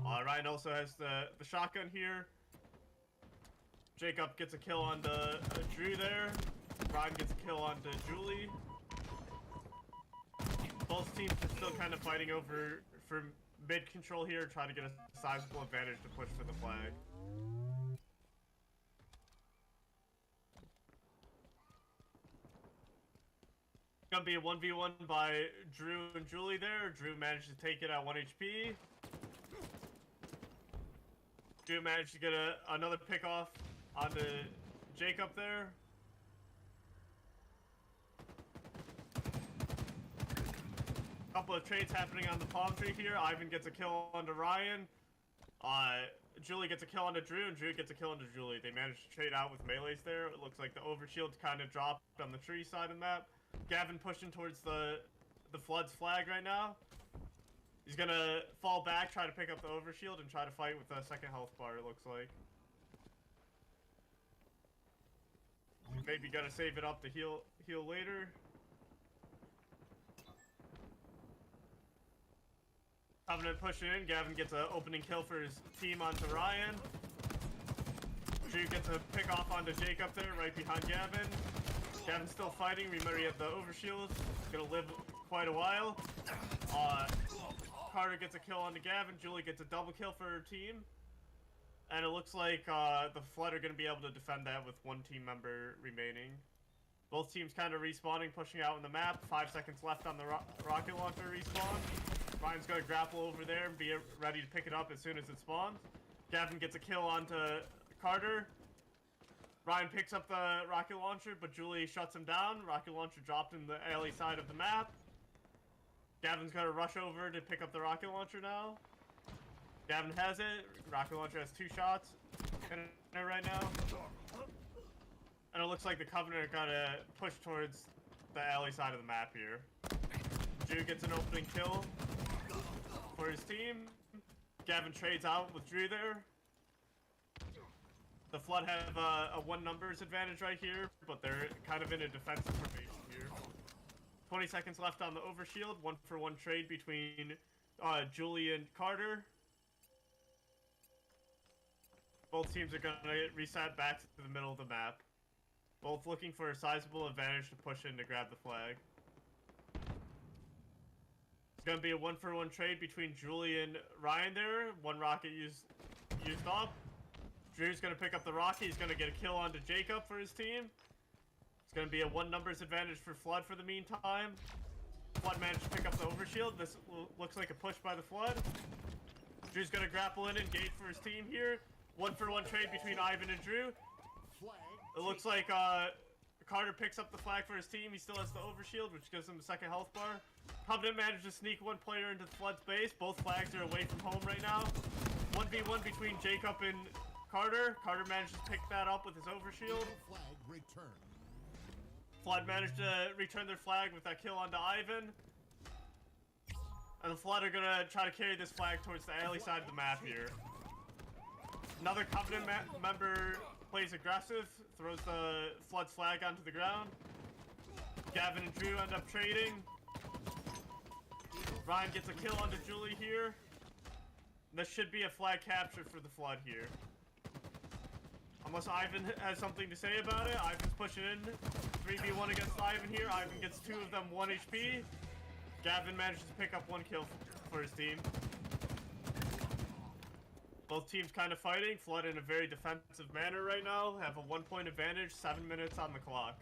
Ryan also has the shotgun here. Jacob gets a kill on the Drew there. Ryan gets a kill on the Julie. Both teams are still kind of fighting over for mid control here, trying to get a sizable advantage to push for the flag. It's gonna be a 1v1 by Drew and Julie there. Drew managed to take it at 1 HP. Drew managed to get another pick off onto Jacob there. Couple of trades happening on the palm tree here. Ivan gets a kill onto Ryan. Julie gets a kill onto Drew, and Drew gets a kill onto Julie. They managed to trade out with melees there. It looks like the overshield's kind of dropped on the tree side of the map. Gavin pushing towards the Flood's flag right now. He's gonna fall back, try to pick up the overshield, and try to fight with a second health bar, it looks like. Maybe gotta save it up to heal later. Covenant pushing in, Gavin gets an opening kill for his team onto Ryan. Drew gets a pick off onto Jacob there, right behind Gavin. Gavin's still fighting, remember he had the overshield. He's gonna live quite a while. Carter gets a kill onto Gavin, Julie gets a double kill for her team. And it looks like the Flood are going to be able to defend that with 1 team member remaining. Both teams kind of respawning, pushing out on the map. 5 seconds left on the rocket launcher respawn. Ryan's going to grapple over there and be ready to pick it up as soon as it spawns. Gavin gets a kill onto Carter. Ryan picks up the rocket launcher, but Julie shuts him down. Rocket launcher dropped in the alley side of the map. Gavin's gonna rush over to pick up the rocket launcher now. Gavin has it. Rocket launcher has 2 shots in it right now. And it looks like the Covenant are gonna push towards the alley side of the map here. Drew gets an opening kill for his team. Gavin trades out with Drew there. The Flood have a 1 numbers advantage right here, but they're kind of in a defensive formation here. 20 seconds left on the overshield. 1-for-1 trade between Julie and Carter. Both teams are going to reset back to the middle of the map. Both looking for a sizable advantage to push in to grab the flag. It's going to be a 1-for-1 trade between Julie and Ryan there. 1 rocket used up. Drew's going to pick up the rocket. He's going to get a kill onto Jacob for his team. It's going to be a 1 numbers advantage for Flood for the meantime. Flood managed to pick up the overshield. This looks like a push by the Flood. Drew's going to grapple in and engage for his team here. 1-for-1 trade between Ivan and Drew. Flag It looks like Carter picks up the flag for his team. He still has the overshield, which gives him a second health bar. Covenant managed to sneak one player into the Flood's base. Both flags are away from home right now. 1v1 between Jacob and Carter. Carter managed to pick that up with his overshield. flag returned. Flood managed to return their flag with that kill onto Ivan. And the Flood are gonna try to carry this flag towards the alley side of the map here. Another Covenant member plays aggressive, throws the Flood's flag onto the ground. Gavin and Drew end up trading. Ryan gets a kill onto Julie here. This should be a flag capture for the Flood here. Unless Ivan has something to say about it. Ivan's pushing in. 3v1 against Ivan here. Ivan gets 2 of them 1 HP. Gavin manages to pick up 1 kill for his team. Both teams kind of fighting. Flood in a very defensive manner right now. Have a 1-point advantage. 7 minutes on the clock.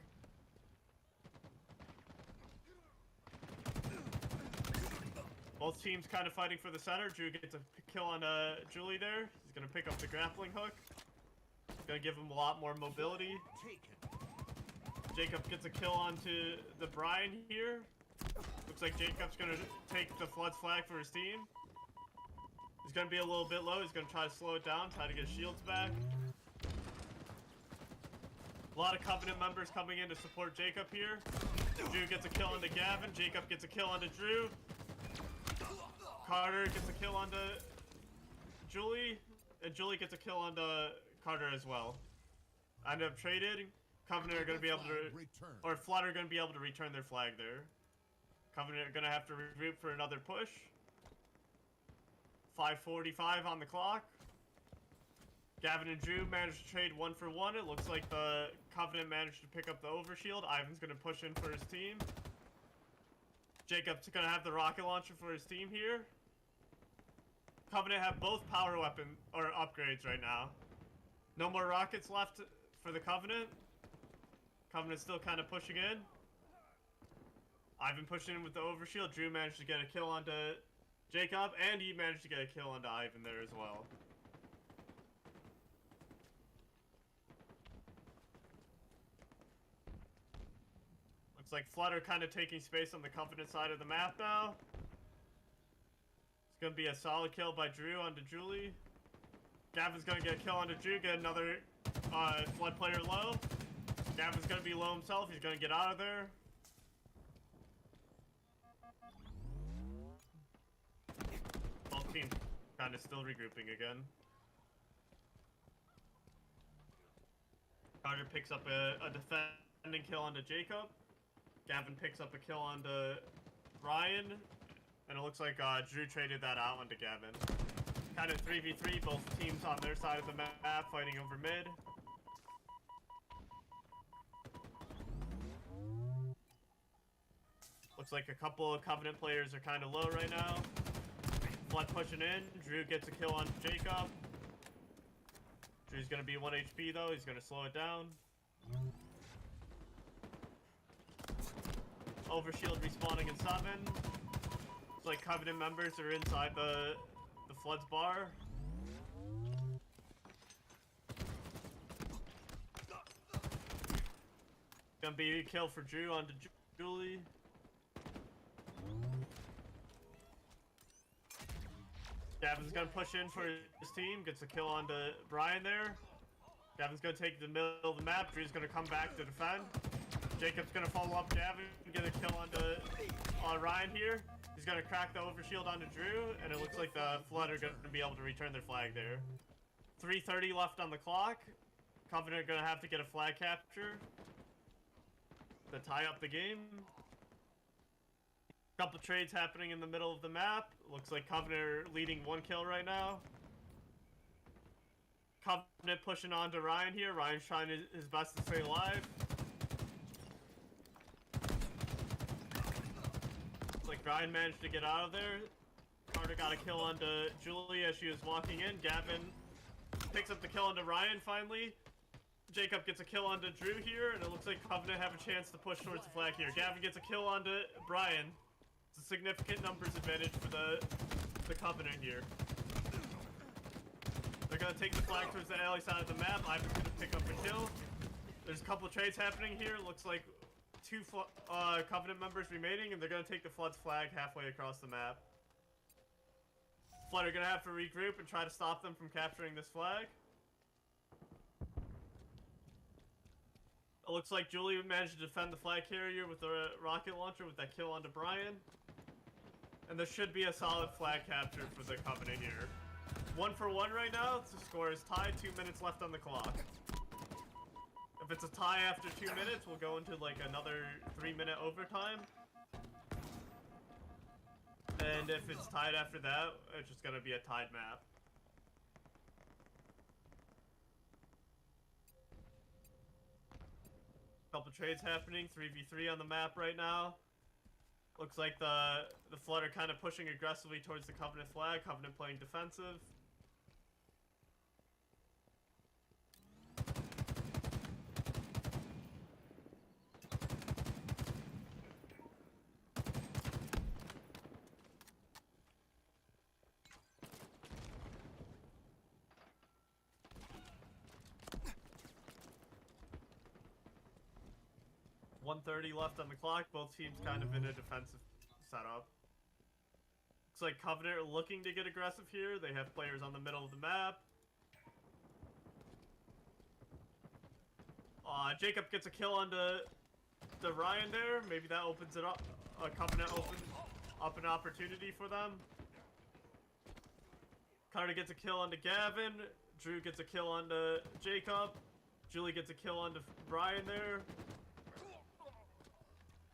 Both teams kind of fighting for the center. Drew gets a kill on Julie there. He's going to pick up the grappling hook. It's going to give him a lot more mobility. Taken. Jacob gets a kill onto the Brian here. Looks like Jacob's going to take the Flood's flag for his team. He's going to be a little bit low. He's going to try to slow it down, try to get shields back. A lot of Covenant members coming in to support Jacob here. Drew gets a kill onto Gavin. Jacob gets a kill onto Drew. Carter gets a kill onto Julie. And Julie gets a kill onto Carter as well. I end up trading. Covenant are going to be able to... Or Flood are going to be able to return their flag there. Covenant are going to have to regroup for another push. 5:45 on the clock. Gavin and Drew managed to trade 1-for-1. It looks like the Covenant managed to pick up the overshield. Ivan's going to push in for his team. Jacob's going to have the rocket launcher for his team here. Covenant have both power weapon or upgrades right now. No more rockets left for the Covenant. Covenant's still kind of pushing in. Ivan pushing in with the overshield. Drew managed to get a kill onto Jacob, and he managed to get a kill onto Ivan there as well. Looks like Flood are kind of taking space on the Covenant side of the map now. It's going to be a solid kill by Drew onto Julie. Gavin's going to get a kill onto Drew, get another Flood player low. Gavin's going to be low himself. He's going to get out of there. Both teams kind of still regrouping again. Carter picks up a defending kill onto Jacob. Gavin picks up a kill onto Ryan. And it looks like Drew traded that out onto Gavin. Kind of 3v3, both teams on their side of the map fighting over mid. Looks like a couple of Covenant players are kind of low right now. Flood pushing in. Drew gets a kill on Jacob. Drew's going to be 1 HP though. He's going to slow it down. Overshield respawning in 7. Looks like Covenant members are inside the Flood's bar. Gonna be a kill for Drew onto Julie. Gavin's gonna push in for his team, gets a kill onto Brian there. Gavin's gonna take the middle of the map. Drew's gonna come back to defend. Jacob's gonna follow up Gavin, get a kill onto Ryan here. He's gonna crack the overshield onto Drew, and it looks like the Flood are gonna be able to return their flag there. 3:30 left on the clock. Covenant are gonna have to get a flag capture to tie up the game. Couple trades happening in the middle of the map. Looks like Covenant are leading 1 kill right now. Covenant pushing on to Ryan here. Ryan's trying his best to stay alive. Looks like Ryan managed to get out of there. Carter got a kill onto Julie as she was walking in. Gavin picks up the kill onto Ryan finally. Jacob gets a kill onto Drew here, and it looks like Covenant have a chance to push towards the flag here. Gavin gets a kill onto Brian. It's a significant numbers advantage for the Covenant here. They're gonna take the flag towards the alley side of the map. Ivan's gonna pick up a kill. There's a couple trades happening here. Looks like two Covenant members remaining, and they're gonna take the Flood's flag halfway across the map. Flood are gonna have to regroup and try to stop them from capturing this flag. It looks like Julie managed to defend the flag carrier with a rocket launcher with that kill onto Brian. And there should be a solid flag capture for the Covenant here. 1 for 1 right now. The score is tied. 2 minutes left on the clock. If it's a tie after 2 minutes, we'll go into like another 3-minute overtime. And if it's tied after that, it's just gonna be a tied map. Couple trades happening. 3v3 on the map right now. Looks like the Flood are kind of pushing aggressively towards the Covenant flag. Covenant playing defensive. .130 left on the clock. Both teams kind of in a defensive setup. Looks like Covenant are looking to get aggressive here. They have players on the middle of the map. Jacob gets a kill onto the Ryan there. Maybe that opens it up. Covenant opens up an opportunity for them. Carter gets a kill onto Gavin. Drew gets a kill onto Jacob. Julie gets a kill onto Brian there.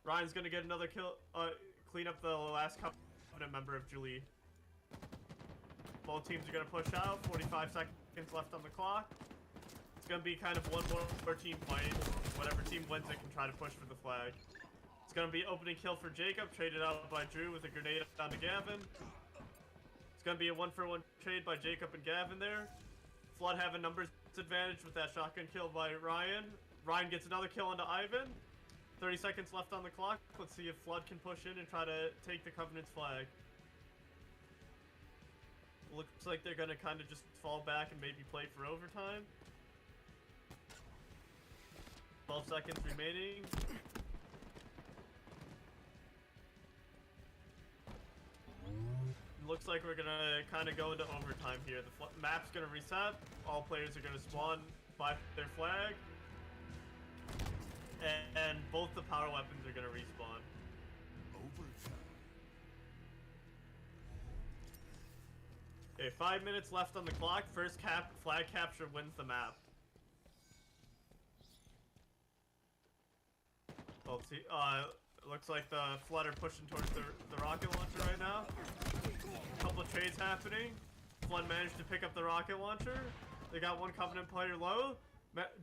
Ryan's gonna get another kill, clean up the last Covenant member of Julie. Both teams are gonna push out. 45 seconds left on the clock. It's gonna be kind of one more team fight. Whatever team wins it can try to push for the flag. It's gonna be opening kill for Jacob, traded out by Drew with a grenade onto Gavin. It's gonna be a 1 for 1 trade by Jacob and Gavin there. Flood have a numbers advantage with that shotgun kill by Ryan. Ryan gets another kill onto Ivan. 30 seconds left on the clock. Let's see if Flood can push in and try to take the Covenant's flag. Looks like they're gonna kind of just fall back and maybe play for overtime. 12 seconds remaining. Looks like we're gonna kind of go into overtime here. The map's gonna reset. All players are gonna spawn by their flag. And both the power weapons are gonna respawn. Overtime. Okay, 5 minutes left on the clock. First flag capture wins the map. Well, see, looks like the Flood are pushing towards the rocket launcher right now. Couple of trades happening. Flood managed to pick up the rocket launcher. They got one Covenant player low.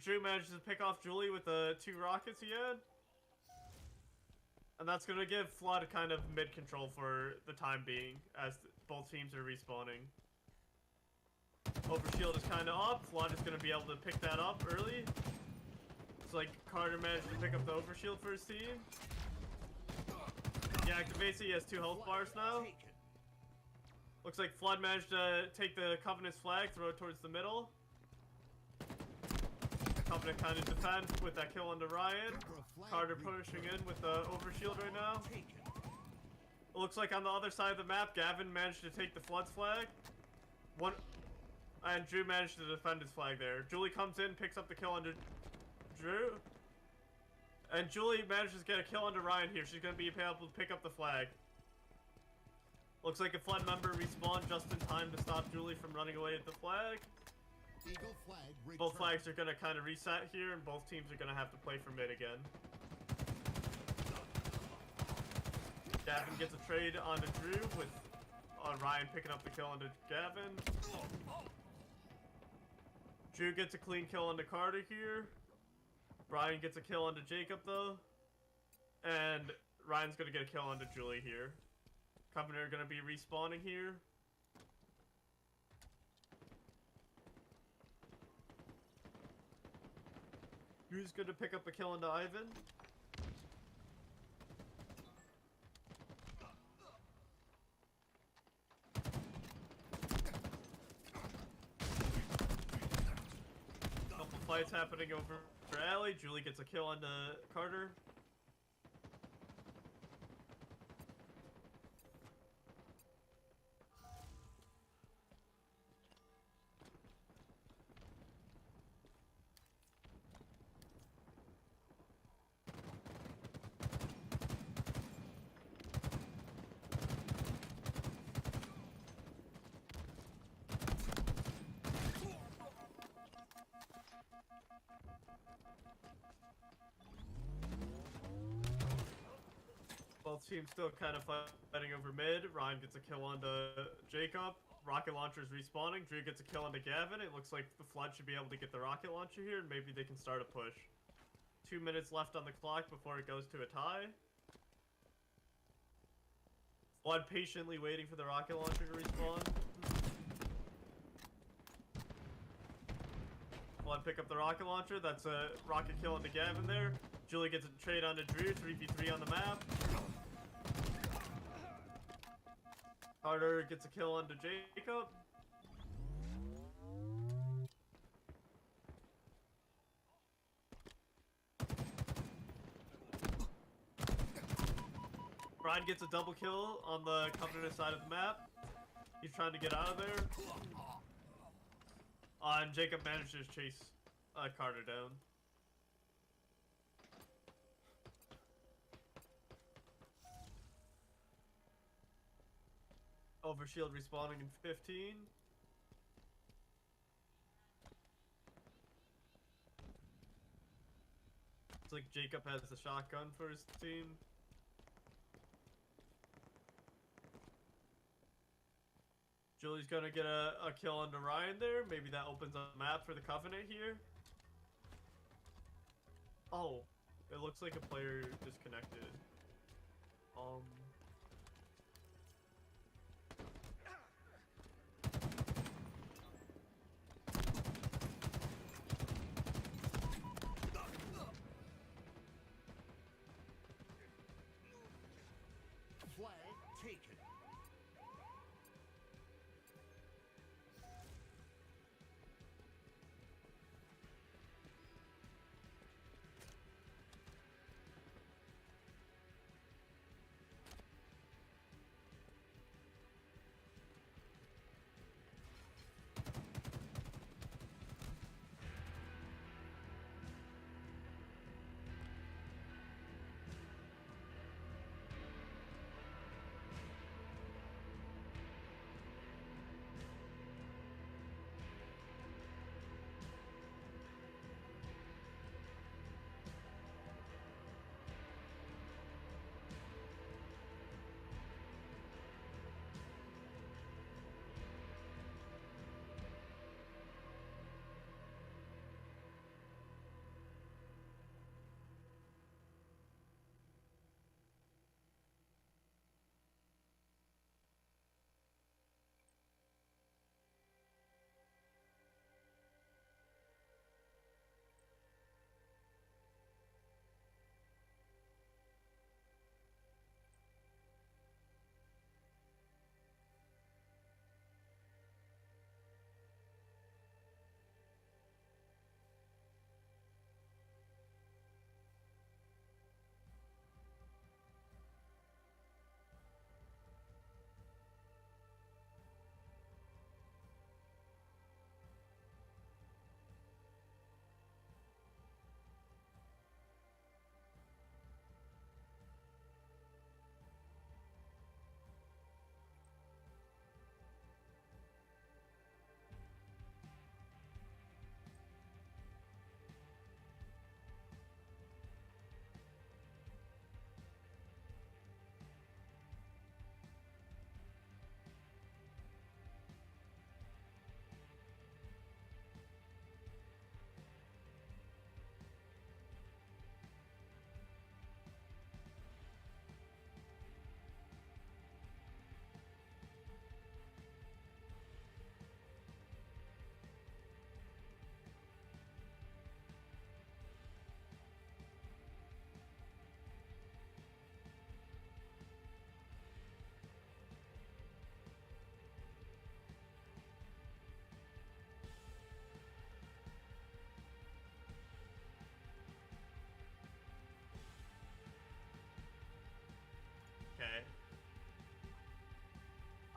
Drew manages to pick off Julie with the 2 rockets he had. And that's going to give Flood kind of mid-control for the time being, as both teams are respawning. Overshield is kind of up. Flood is going to be able to pick that up early. It's like Carter managed to pick up the overshield for his team. He activates it. He has 2 health bars now. Looks like Flood managed to take the Covenant's flag, throw it towards the middle. Covenant kind of defend with that kill onto Ryan. Carter pushing in with the overshield right now. It looks like on the other side of the map, Gavin managed to take the Flood's flag. And Drew managed to defend his flag there. Julie comes in, picks up the kill onto Drew. And Julie manages to get a kill onto Ryan here. She's going to be able to pick up the flag. Looks like a Flood member respawned just in time to stop Julie from running away with the flag. Eagle flag returned. Both flags are going to kind of reset here, and both teams are going to have to play for mid again. Gavin gets a trade onto Drew with Ryan picking up the kill onto Gavin. Drew gets a clean kill onto Carter here. Brian gets a kill onto Jacob though. And Ryan's going to get a kill onto Julie here. Covenant are going to be respawning here. Drew's going to pick up a kill onto Ivan. fights happening over alley. Julie gets a kill on Carter. Both teams still kind of fighting over mid. Ryan gets a kill onto Jacob. Rocket launcher's respawning. Drew gets a kill onto Gavin. It looks like the Flood should be able to get the rocket launcher here, and maybe they can start a push. 2 minutes left on the clock before it goes to a tie. Flood patiently waiting for the rocket launcher to respawn. Flood pick up the rocket launcher. That's a rocket kill onto Gavin there. Julie gets a trade onto Drew. 3v3 on the map. Carter gets a kill onto Jacob. Ryan gets a double kill on the Covenant side of the map. He's trying to get out of there. And Jacob manages to chase Carter down. Overshield respawning in 15. It's like Jacob has the shotgun for his team. Julie's gonna get a kill under Ryan there. Maybe that opens up a map for the Covenant here. Oh, it looks like a player disconnected. Flag taken.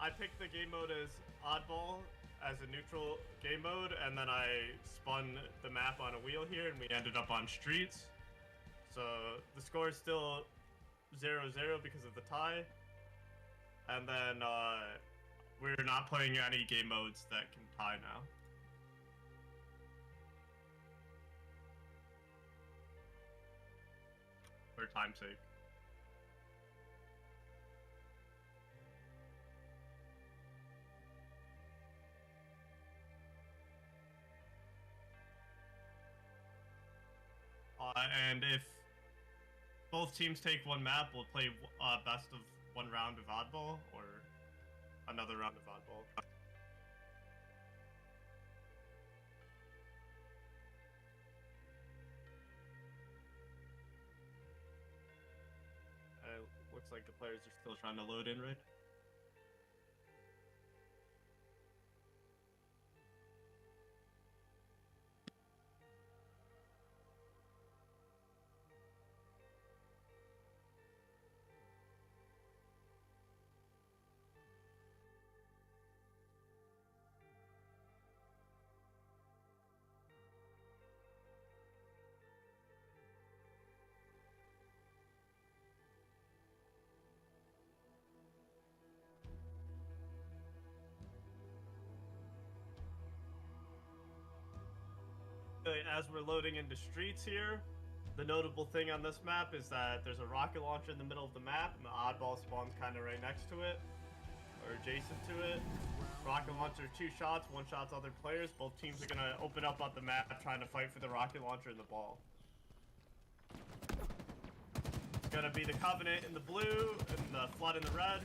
I picked the game mode as oddball as a neutral game mode, and then I spun the map on a wheel here, and we ended up on streets. So the score is still 0-0 because of the tie, and then we're not playing any game modes that can tie now. For time's sake. And if both teams take one map, we'll play best of one round of oddball or another round of oddball. Looks like the players are still trying to load in, right? As we're loading into streets here, the notable thing on this map is that there's a rocket launcher in the middle of the map, and the oddball spawns kind of right next to it, or adjacent to it. Rocket launcher, 2 shots, 1 shot's other players. Both teams are gonna open up on the map trying to fight for the rocket launcher and the ball. It's gonna be the Covenant in the blue and the Flood in the red.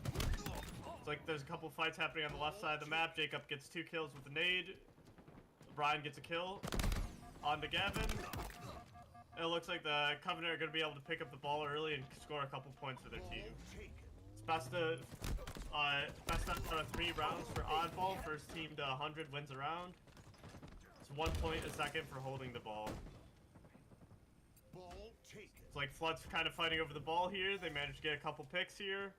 It's like there's a couple fights happening on the left side of the map. Jacob gets 2 kills with a nade. Brian gets a kill onto Gavin. It looks like the Covenant are going to be able to pick up the ball early and score a couple points for their team. It's best out of 3 rounds for oddball. First team to 100 wins a round. It's 1 point a second for holding the ball. It's like Flood's kind of fighting over the ball here. They managed to get a couple picks here.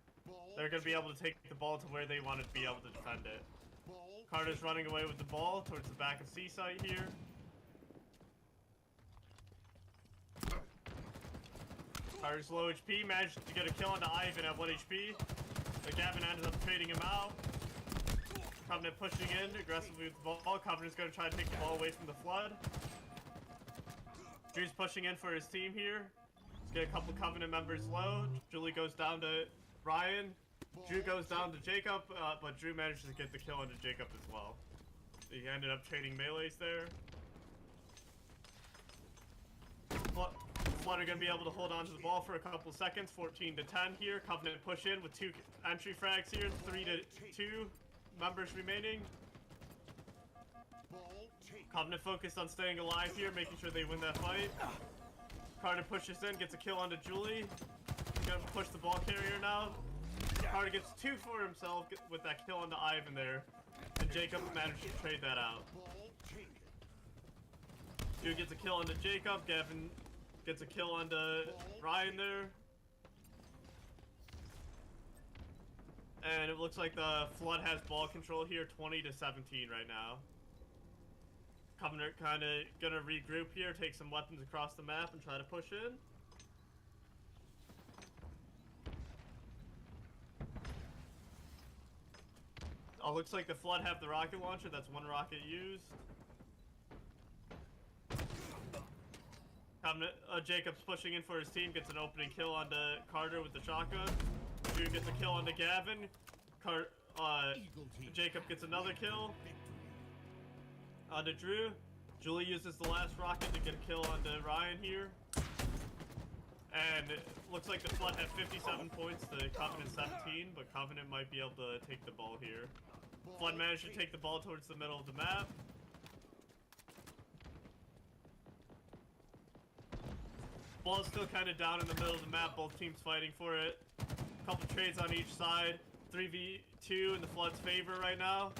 They're going to be able to take the ball to where they want to be able to defend it. Carter's running away with the ball towards the back of C site here. Carter's low HP, managed to get a kill onto Ivan at 1 HP. But Gavin ended up trading him out. Covenant pushing in aggressively with the ball. Covenant's going to try to take the ball away from the Flood. Drew's pushing in for his team here. Let's get a couple Covenant members low. Julie goes down to Ryan. Drew goes down to Jacob, but Drew manages to get the kill onto Jacob as well. He ended up trading melees there. Flood are going to be able to hold on to the ball for a couple seconds. 14 to 10 here. Covenant push in with 2 entry frags here. 3 to 2 members remaining. Covenant focused on staying alive here, making sure they win that fight. Carter pushes in, gets a kill onto Julie. He's going to push the ball carrier now. Carter gets 2 for himself with that kill onto Ivan there, and Jacob managed to trade that out. Drew gets a kill onto Jacob, Gavin gets a kill onto Ryan there. And it looks like the Flood has ball control here, 20 to 17 right now. Covenant kind of gonna regroup here, take some weapons across the map and try to push in. Oh, looks like the Flood have the rocket launcher. That's 1 rocket used. Jacob's pushing in for his team, gets an opening kill onto Carter with the shotgun. Drew gets a kill onto Gavin. Jacob gets another kill onto Drew. Julie uses the last rocket to get a kill onto Ryan here. And it looks like the Flood have 57 points to Covenant 17, but Covenant might be able to take the ball here. Flood managed to take the ball towards the middle of the map. Ball's still kind of down in the middle of the map, both teams fighting for it. Couple trades on each side. 3v2 in the Flood's favor right now.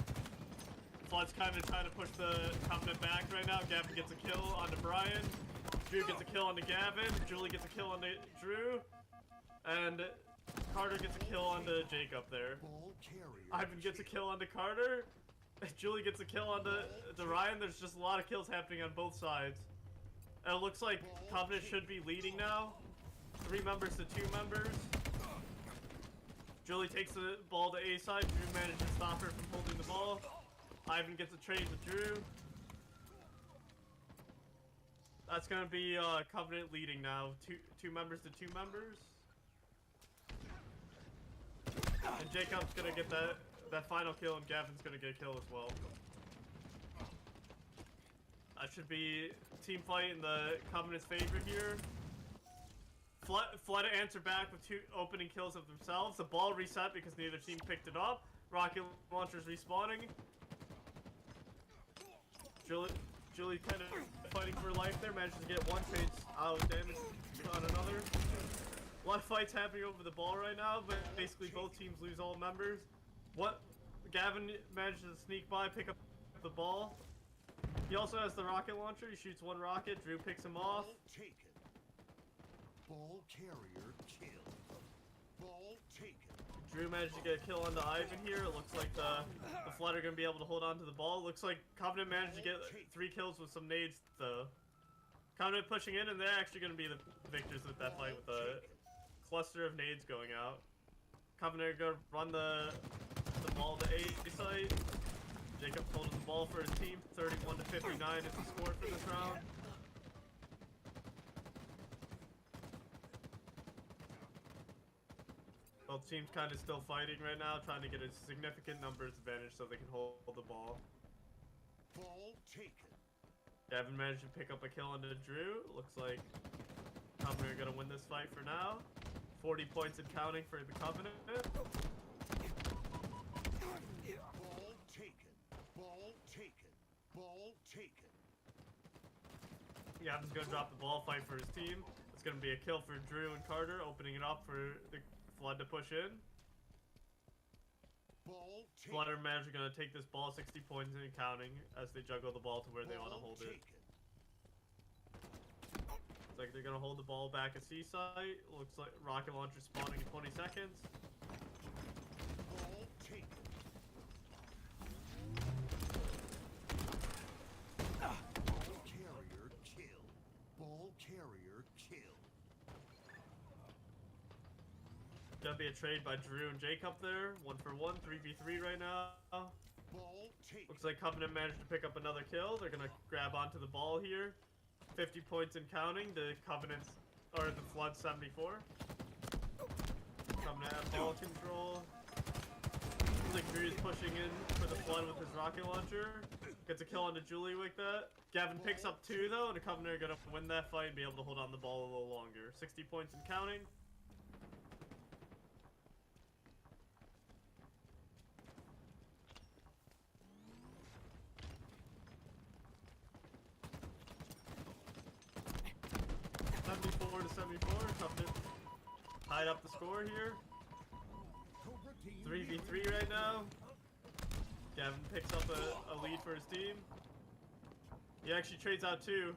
Flood's kind of trying to push the Covenant back right now. Gavin gets a kill onto Brian. Drew gets a kill onto Gavin. Julie gets a kill onto Drew. And Carter gets a kill onto Jacob there. Ball carrier. Ivan gets a kill onto Carter. Julie gets a kill onto Ryan. There's just a lot of kills happening on both sides. And it looks like Covenant should be leading now. 3 members to 2 members. Julie takes the ball to A side. Drew manages to stop her from holding the ball. Ivan gets a trade with Drew. That's gonna be Covenant leading now. Two members to 2 members. And Jacob's gonna get that final kill, and Gavin's gonna get a kill as well. That should be team fight in the Covenant's favor here. Flood answer back with 2 opening kills of themselves. The ball reset because neither team picked it up. Rocket launchers respawning. Julie kind of fighting for life there. Manages to get 1 trade out damage on another. A lot of fights happening over the ball right now, but basically both teams lose all members. Gavin manages to sneak by, pick up the ball. He also has the rocket launcher. He shoots 1 rocket. Drew picks him off. Ball taken. Ball carrier killed. Ball taken. Drew managed to get a kill onto Ivan here. It looks like the Flood are going to be able to hold on to the ball. Looks like Covenant managed to get 3 kills with some nades, though. Covenant pushing in, and they're actually going to be the victors with that fight with the cluster of nades going out. Covenant are going to run the ball to A site. Jacob holding the ball for his team. 31 to 59 is the score for this round. Both teams kind of still fighting right now, trying to get a significant numbers advantage so they can hold the ball. Ball taken. Gavin managed to pick up a kill onto Drew. Looks like Covenant are going to win this fight for now. 40 points and counting for the Covenant. Ball taken. Ball taken. Ball taken. Gavin's going to drop the ball fight for his team. It's going to be a kill for Drew and Carter, opening it up for the Flood to push in. Ball taken. Flood are managed going to take this ball 60 points and counting as they juggle the ball to where they want to hold it. Looks like they're going to hold the ball back at C site. Looks like rocket launcher spawning in 20 seconds. Ball taken. Ball carrier killed. Ball carrier killed. Gonna be a trade by Drew and Jacob there. 1 for 1, 3v3 right now. Ball taken. Looks like Covenant managed to pick up another kill. They're gonna grab onto the ball here. 50 points and counting. The Covenant's, or the Flood 74. Covenant have ball control. Looks like Drew is pushing in for the Flood with his rocket launcher. Gets a kill onto Julie like that. Gavin picks up 2 though, and the Covenant are gonna win that fight and be able to hold on the ball a little longer. 60 points and counting. Tied up the score here. 3v3 right now. Gavin picks up a lead for his team. He actually trades out 2.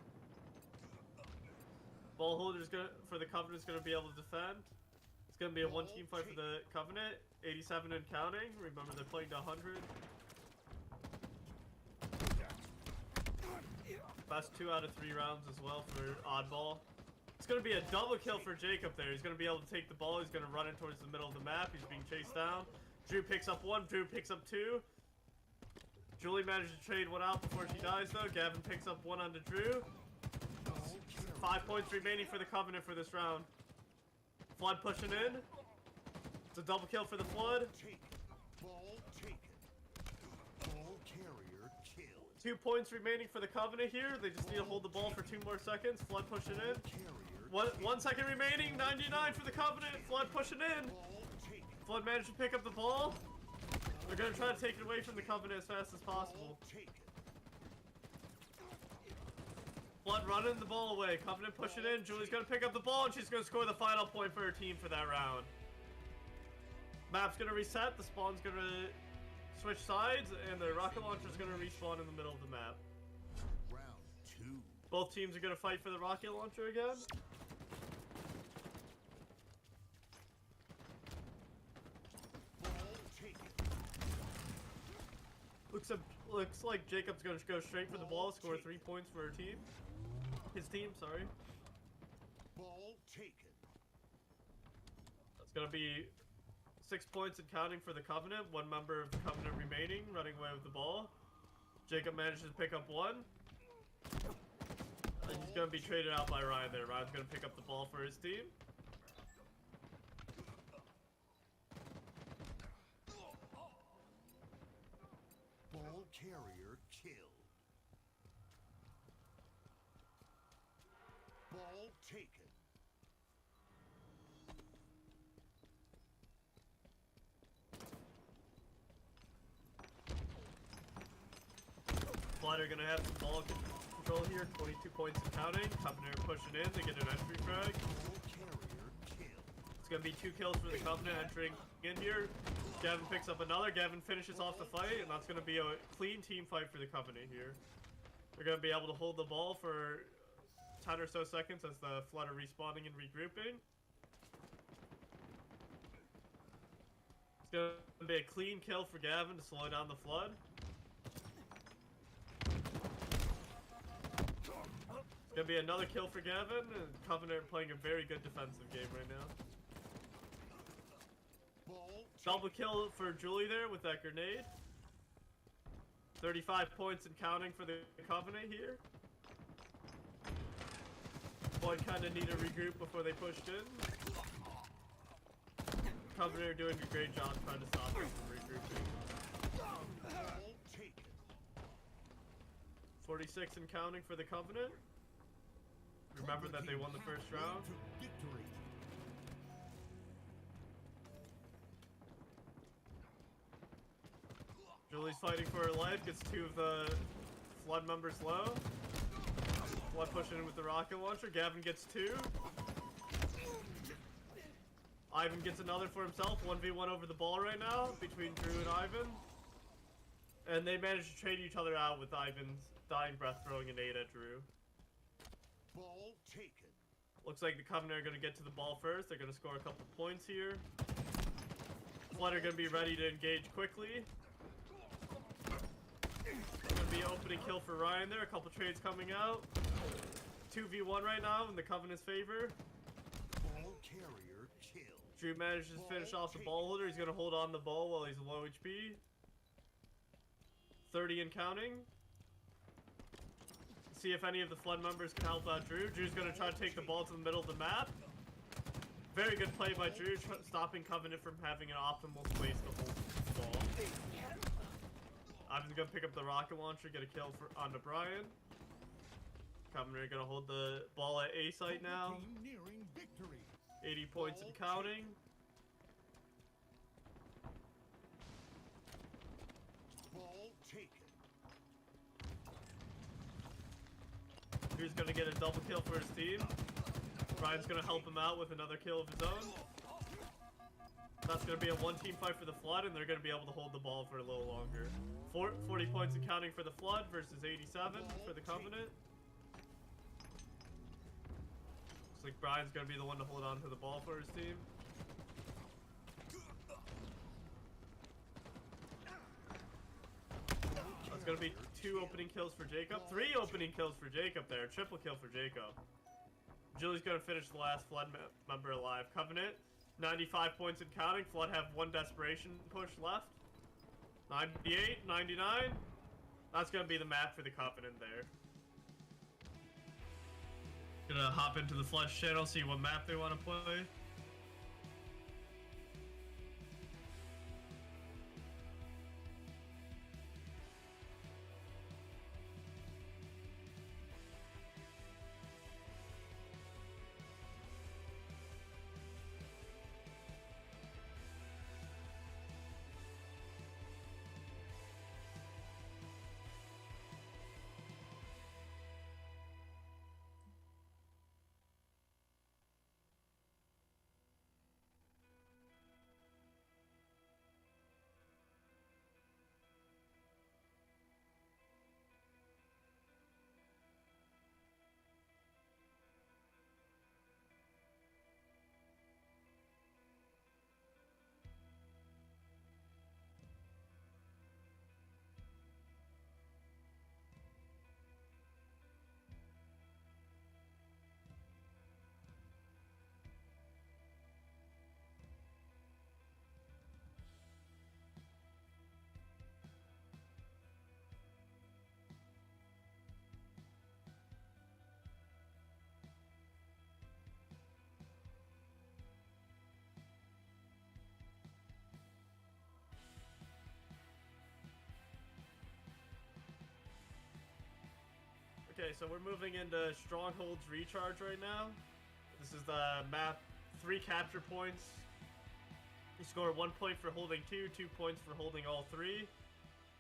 Ball holder's for the Covenant is gonna be able to defend. It's gonna be a 1-team fight for the Covenant. 87 and counting. Remember they're playing to 100. Best 2 out of 3 rounds as well for Oddball. It's going to be a double kill for Jacob there. He's going to be able to take the ball. He's going to run it towards the middle of the map. He's being chased down. Drew picks up 1. Drew picks up 2. Julie managed to trade 1 out before she dies though. Gavin picks up 1 onto Drew. 5 points remaining for the Covenant for this round. Flood pushing in. It's a double kill for the Flood. Ball taken. Ball carrier killed. 2 points remaining for the Covenant here. They just need to hold the ball for 2 more seconds. Flood pushing in. 1 second remaining. 99 for the Covenant. Flood pushing in. Flood managed to pick up the ball. They're going to try to take it away from the Covenant as fast as possible. Flood running the ball away. Covenant pushing in. Julie's going to pick up the ball and she's going to score the final point for her team for that round. Map's going to reset. The spawn's going to switch sides and the rocket launcher's going to respawn in the middle of the map. Round 2. Both teams are going to fight for the rocket launcher again. looks like Jacob's gonna go straight for the ball, score 3 points for his team, sorry. Ball taken. That's gonna be 6 points and counting for the Covenant. One member of the Covenant remaining, running away with the ball. Jacob manages to pick up one. And he's gonna be traded out by Ryan there. Ryan's gonna pick up the ball for his team. Ball carrier killed. Ball taken. Flood are gonna have some ball control here. 22 points and counting. Covenant are pushing in. They get an entry frag. Ball carrier killed. It's gonna be 2 kills for the Covenant entering in here. Gavin picks up another. Gavin finishes off the fight, and that's gonna be a clean team fight for the Covenant here. They're gonna be able to hold the ball for 10 or so seconds as the Flood are respawning and regrouping. It's gonna be a clean kill for Gavin to slow down the Flood. It's gonna be another kill for Gavin, and Covenant are playing a very good defensive game right now. Ball Double kill for Julie there with that grenade. 35 points and counting for the Covenant here. Flood kind of need to regroup before they pushed in. Covenant are doing a great job trying to stop them from regrouping. ball taken. 46 and counting for the Covenant. Remember that they won the first round. To victory. Julie's fighting for her life, gets 2 of the Flood members low. Flood pushing in with the rocket launcher. Gavin gets 2. Ivan gets another for himself. 1v1 over the ball right now between Drew and Ivan. And they managed to trade each other out with Ivan's dying breath throwing a nade at Drew. Ball taken. Looks like the Covenant are going to get to the ball first. They're going to score a couple points here. Flood are going to be ready to engage quickly. Going to be an opening kill for Ryan there. A couple trades coming out. 2v1 right now in the Covenant's favor. Ball carrier killed. Drew manages to finish off the ball holder. He's going to hold on the ball while he's low HP. 30 and counting. See if any of the Flood members can help out Drew. Drew's going to try to take the ball to the middle of the map. Very good play by Drew, stopping Covenant from having an optimal space to hold the ball. Ivan's going to pick up the rocket launcher, get a kill onto Brian. Covenant are going to hold the ball at A site now. Team nearing victory. 80 points and counting. Ball taken. Drew's going to get a double kill for his team. Brian's going to help him out with another kill of his own. That's going to be a 1-team fight for the Flood, and they're going to be able to hold the ball for a little longer. 40 points and counting for the Flood versus 87 for the Covenant. Looks like Brian's going to be the one to hold on to the ball for his team. That's going to be 2 opening kills for Jacob. 3 opening kills for Jacob there. Triple kill for Jacob. Julie's going to finish the last Flood member alive. Covenant, 95 points and counting. Flood have 1 desperation push left. 98, 99. That's going to be the map for the Covenant there. Gonna hop into the Flood channel, see what map they want to play. Okay, so we're moving into Stronghold's Recharge right now. This is the map, 3 capture points. You score 1 point for holding 2, 2 points for holding all 3.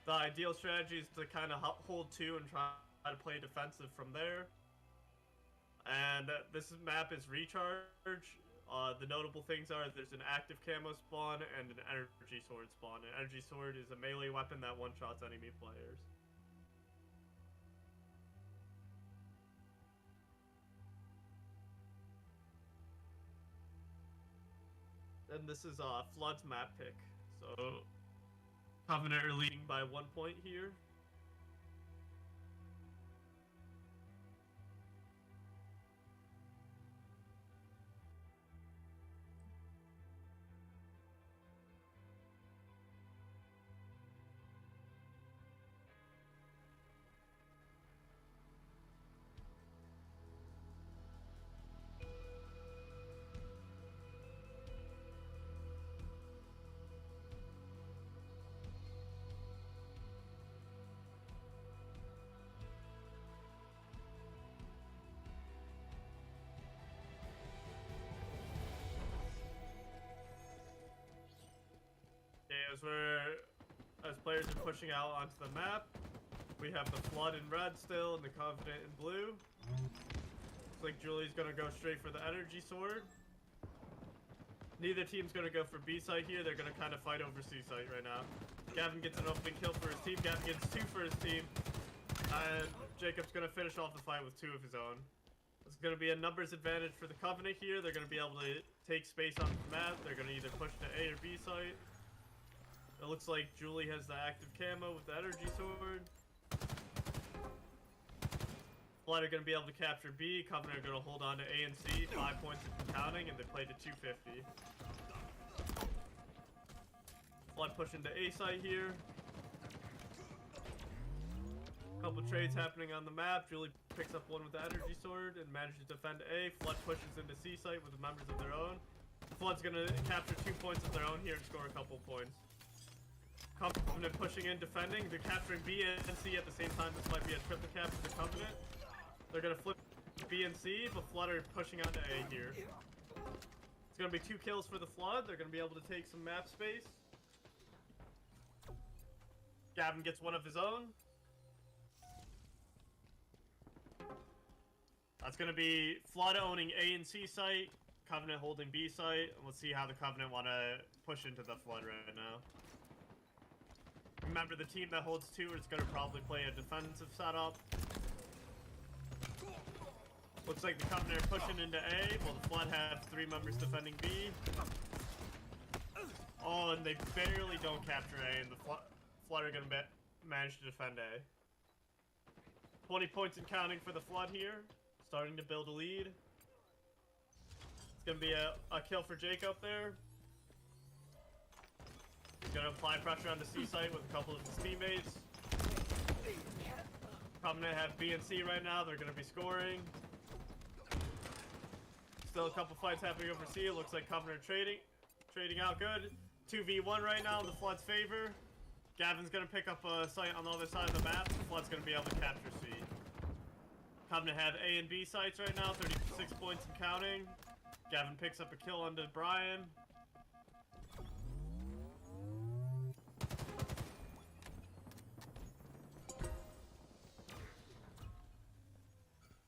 The ideal strategy is to kind of hold 2 and try to play defensive from there. And this map is Recharge. The notable things are there's an active camo spawn and an energy sword spawn. An energy sword is a melee weapon that one-shots enemy players. And this is Flood's map pick. So Covenant are leading by 1 point here. As players are pushing out onto the map, we have the Flood in red still and the Covenant in blue. Looks like Julie's gonna go straight for the energy sword. Neither team's gonna go for B site here, they're gonna kind of fight over C site right now. Gavin gets an opening kill for his team, Gavin gets 2 for his team. And Jacob's gonna finish off the fight with 2 of his own. It's gonna be a numbers advantage for the Covenant here, they're gonna be able to take space off the map, they're gonna either push to A or B site. It looks like Julie has the active camo with the energy sword. Flood are going to be able to capture B. Covenant are going to hold on to A and C. 5 points if counting, and they play to 250. Flood pushing to A site here. Couple trades happening on the map. Julie picks up one with the energy sword and manages to defend A. Flood pushes into C site with the members of their own. Flood's going to capture 2 points of their own here and score a couple points. Covenant pushing in, defending. They're capturing B and C at the same time. This might be a triple cap for the Covenant. They're going to flip B and C, but Flood are pushing onto A here. It's going to be 2 kills for the Flood. They're going to be able to take some map space. Gavin gets one of his own. That's going to be Flood owning A and C site, Covenant holding B site. And we'll see how the Covenant want to push into the Flood right now. Remember, the team that holds 2 is going to probably play a defensive setup. Looks like the Covenant are pushing into A, while the Flood have 3 members defending B. Oh, and they barely don't capture A, and the Flood are going to manage to defend A. 20 points and counting for the Flood here. Starting to build a lead. It's going to be a kill for Jacob there. He's gonna apply pressure on the C site with a couple of his teammates. Covenant have B and C right now, they're gonna be scoring. Still a couple fights happening over C, it looks like Covenant trading out good. 2v1 right now in the Flood's favor. Gavin's gonna pick up a site on the other side of the map, the Flood's gonna be able to capture C. Covenant have A and B sites right now, 36 points and counting. Gavin picks up a kill onto Brian.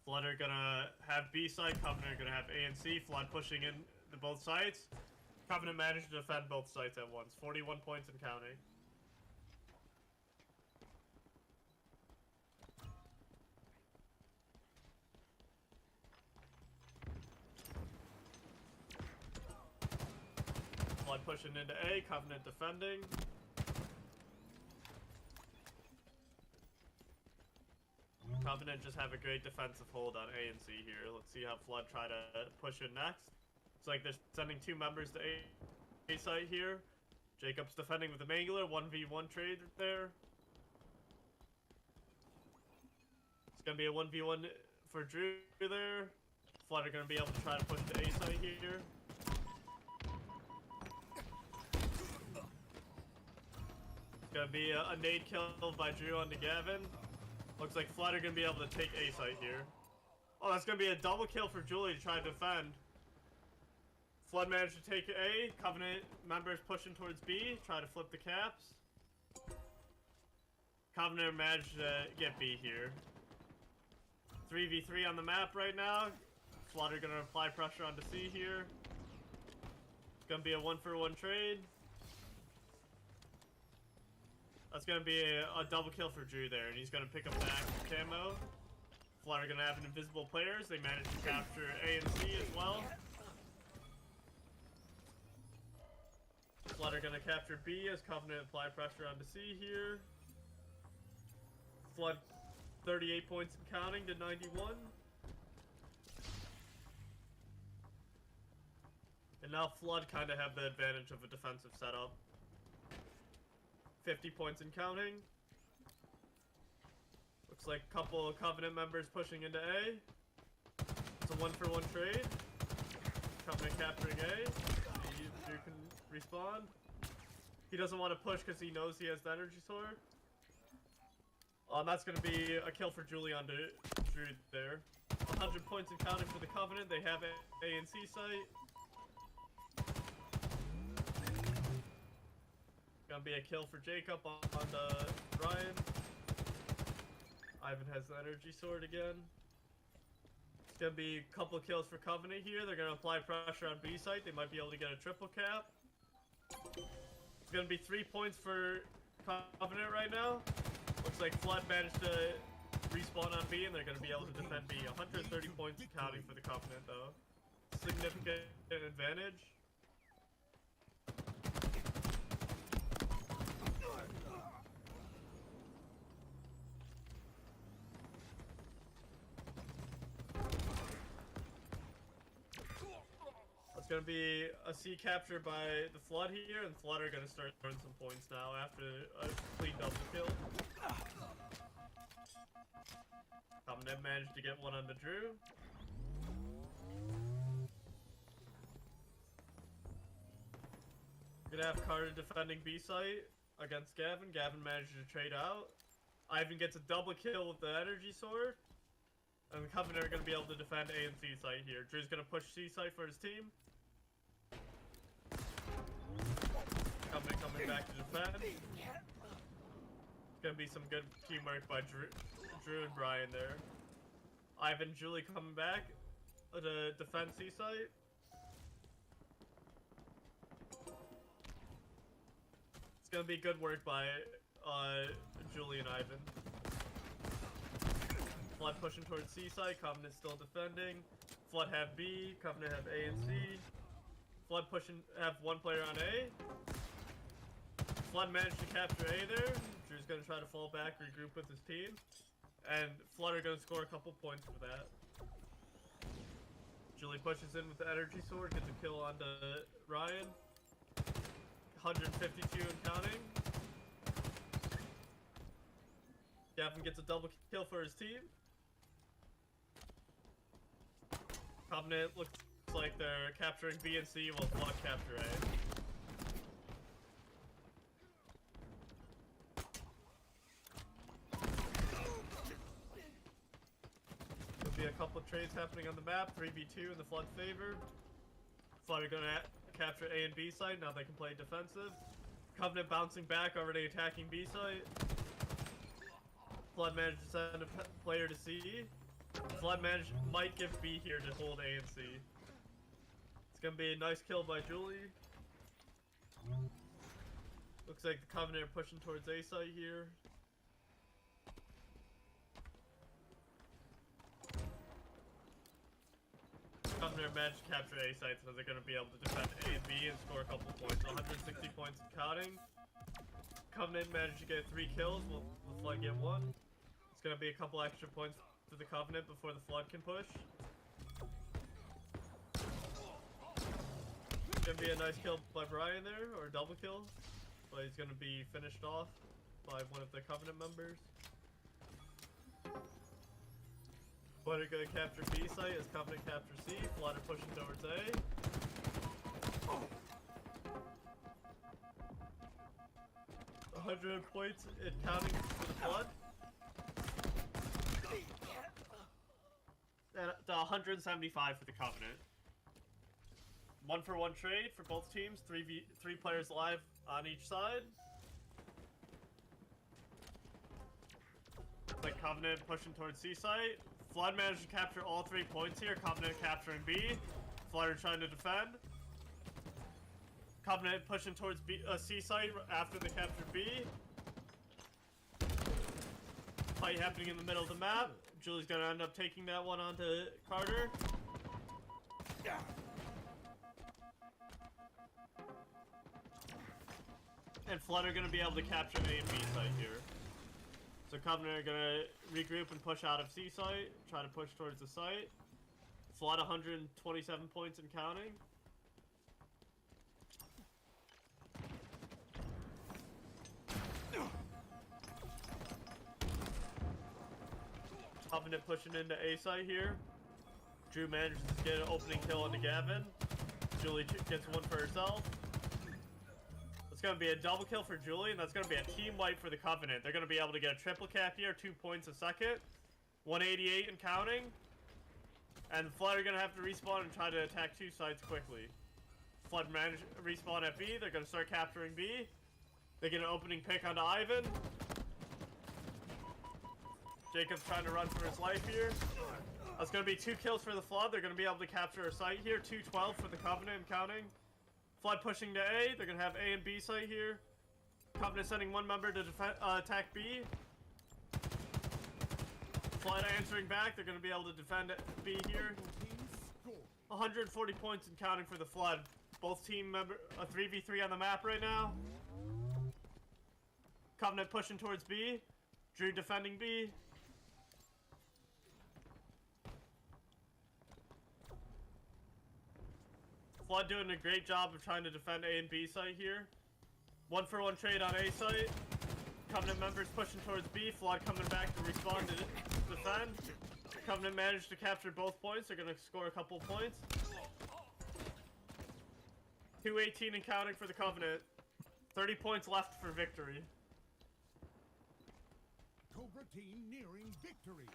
Flood are gonna have B side, Covenant are gonna have A and C. Flood pushing in to both sides. Covenant managed to defend both sides at once. 41 points and counting. Flood pushing into A, Covenant defending. Covenant just have a great defensive hold on A and C here. Let's see how Flood try to push in next. It's like they're sending 2 members to A site here. Jacob's defending with the Mangler, 1v1 trade there. It's gonna be a 1v1 for Drew there. Flood are gonna be able to try to push to A site here. It's gonna be a nade kill by Drew onto Gavin. Looks like Flood are gonna be able to take A site here. Oh, that's gonna be a double kill for Julie to try to defend. Flood managed to take A. Covenant members pushing towards B. Try to flip the caps. Covenant managed to get B here. 3v3 on the map right now. Flood are gonna apply pressure onto C here. It's gonna be a 1-for-1 trade. That's gonna be a double kill for Drew there, and he's gonna pick up back camo. Flood are gonna have an invisible players. They managed to capture A and C as well. Flood are gonna capture B as Covenant apply pressure onto C here. Flood 38 points and counting to 91. And now Flood kind of have the advantage of a defensive setup. 50 points and counting. Looks like a couple of Covenant members pushing into A. It's a 1-for-1 trade. Covenant capturing A. Drew can respawn. He doesn't want to push because he knows he has the energy sword. That's going to be a kill for Julie on Drew there. 100 points and counting for the Covenant. They have A and C site. Gonna be a kill for Jacob on Brian. Ivan has the energy sword again. It's gonna be a couple kills for Covenant here. They're gonna apply pressure on B site. They might be able to get a triple cap. It's gonna be 3 points for Covenant right now. Looks like Flood managed to respawn on B, and they're gonna be able to defend B. 130 points counting for the Covenant though. Significant advantage. It's gonna be a C capture by the Flood here, and Flood are gonna start throwing some points now after a clean double kill. Covenant managed to get one on the Drew. We're gonna have Carter defending B site against Gavin. Gavin managed to trade out. Ivan gets a double kill with the energy sword. And the Covenant are gonna be able to defend A and C site here. Drew's gonna push C site for his team. Covenant coming back to defend. It's gonna be some good teamwork by Drew and Brian there. Ivan and Julie coming back to defend C site. It's gonna be good work by Julie and Ivan. Flood pushing towards C site. Covenant still defending. Flood have B. Covenant have A and C. Flood pushing, have one player on A. Flood managed to capture A there. Drew's gonna try to fall back, regroup with his team. And Flood are gonna score a couple points for that. Julie pushes in with the energy sword, gets a kill onto Ryan. 152 and counting. Gavin gets a double kill for his team. Covenant looks like they're capturing B and C while Flood capture A. There'll be a couple of trades happening on the map. 3v2 in the Flood favor. Flood are gonna capture A and B site. Now they can play defensive. Covenant bouncing back, already attacking B site. Flood managed to send a player to C. Flood might give B here to hold A and C. It's gonna be a nice kill by Julie. Looks like the Covenant are pushing towards A site here. Covenant managed to capture A site, so they're gonna be able to defend A and B and score a couple points. 160 points and counting. Covenant managed to get 3 kills. Will Flood get 1? It's gonna be a couple extra points to the Covenant before the Flood can push. It's gonna be a nice kill by Brian there, or a double kill. But he's gonna be finished off by one of the Covenant members. Flood are gonna capture B site as Covenant capture C. Flood are pushing towards A. Oh. 100 points in counting for the Flood. The 175 for the Covenant. 1-for-1 trade for both teams. 3 players live on each side. The Covenant pushing towards C site. Flood managed to capture all 3 points here. Covenant capturing B. Flood trying to defend. Covenant pushing towards C site after they capture B. Fight happening in the middle of the map. Julie's gonna end up taking that one onto Carter. And Flood are gonna be able to capture the A and B site here. So Covenant are gonna regroup and push out of C site, try to push towards the site. Flood 127 points and counting. Covenant pushing into A site here. Drew manages to get an opening kill onto Gavin. Julie gets one for herself. It's going to be a double kill for Julie, and that's going to be a team wipe for the Covenant. They're going to be able to get a triple cap here, 2 points a second. 188 and counting. And Flood are going to have to respawn and try to attack 2 sites quickly. Flood managed to respawn at B. They're going to start capturing B. They get an opening pick onto Ivan. Jacob's trying to run for his life here. That's going to be 2 kills for the Flood. They're going to be able to capture a site here. 212 for the Covenant and counting. Flood pushing to A. They're going to have A and B site here. Covenant sending 1 member to attack B. Flood answering back. They're going to be able to defend B here. 140 points and counting for the Flood. Both team member 3v3 on the map right now. Covenant pushing towards B. Drew defending B. Flood doing a great job of trying to defend A and B site here. 1-for-1 trade on A site. Covenant members pushing towards B. Flood coming back to respawn to defend. Covenant managed to capture both points. They're going to score a couple points. 218 and counting for the Covenant. 30 points left for victory. Cobra team nearing victory.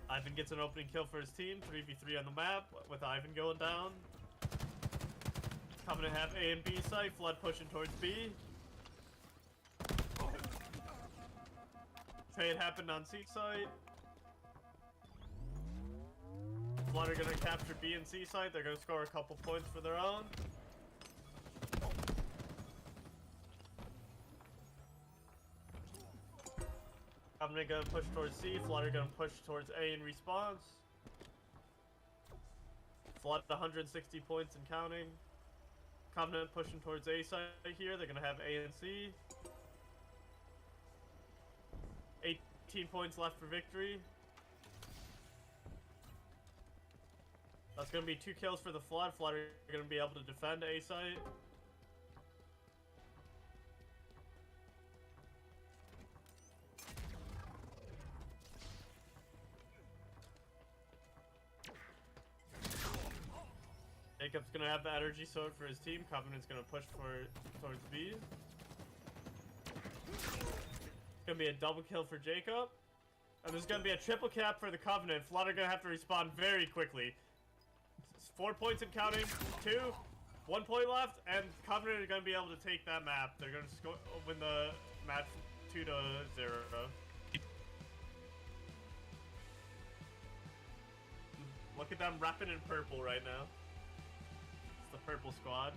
Ivan gets an opening kill for his team. 3v3 on the map with Ivan going down. Coming to have A and B site. Flood pushing towards B. Trade happened on C site. Flood are going to capture B and C site. They're going to score a couple points for their own. Covenant gonna push towards C. Flood are gonna push towards A in response. Flood 160 points and counting. Covenant pushing towards A side here. They're gonna have A and C. 18 points left for victory. That's gonna be 2 kills for the Flood. Flood are gonna be able to defend A site. Jacob's gonna have the energy sword for his team. Covenant's gonna push towards B. It's gonna be a double kill for Jacob. And there's gonna be a triple cap for the Covenant. Flood are gonna have to respond very quickly. 4 points and counting. 2. 1 point left, and Covenant are gonna be able to take that map. They're gonna win the match 2-0. Look at them repping in purple right now. It's the purple squad.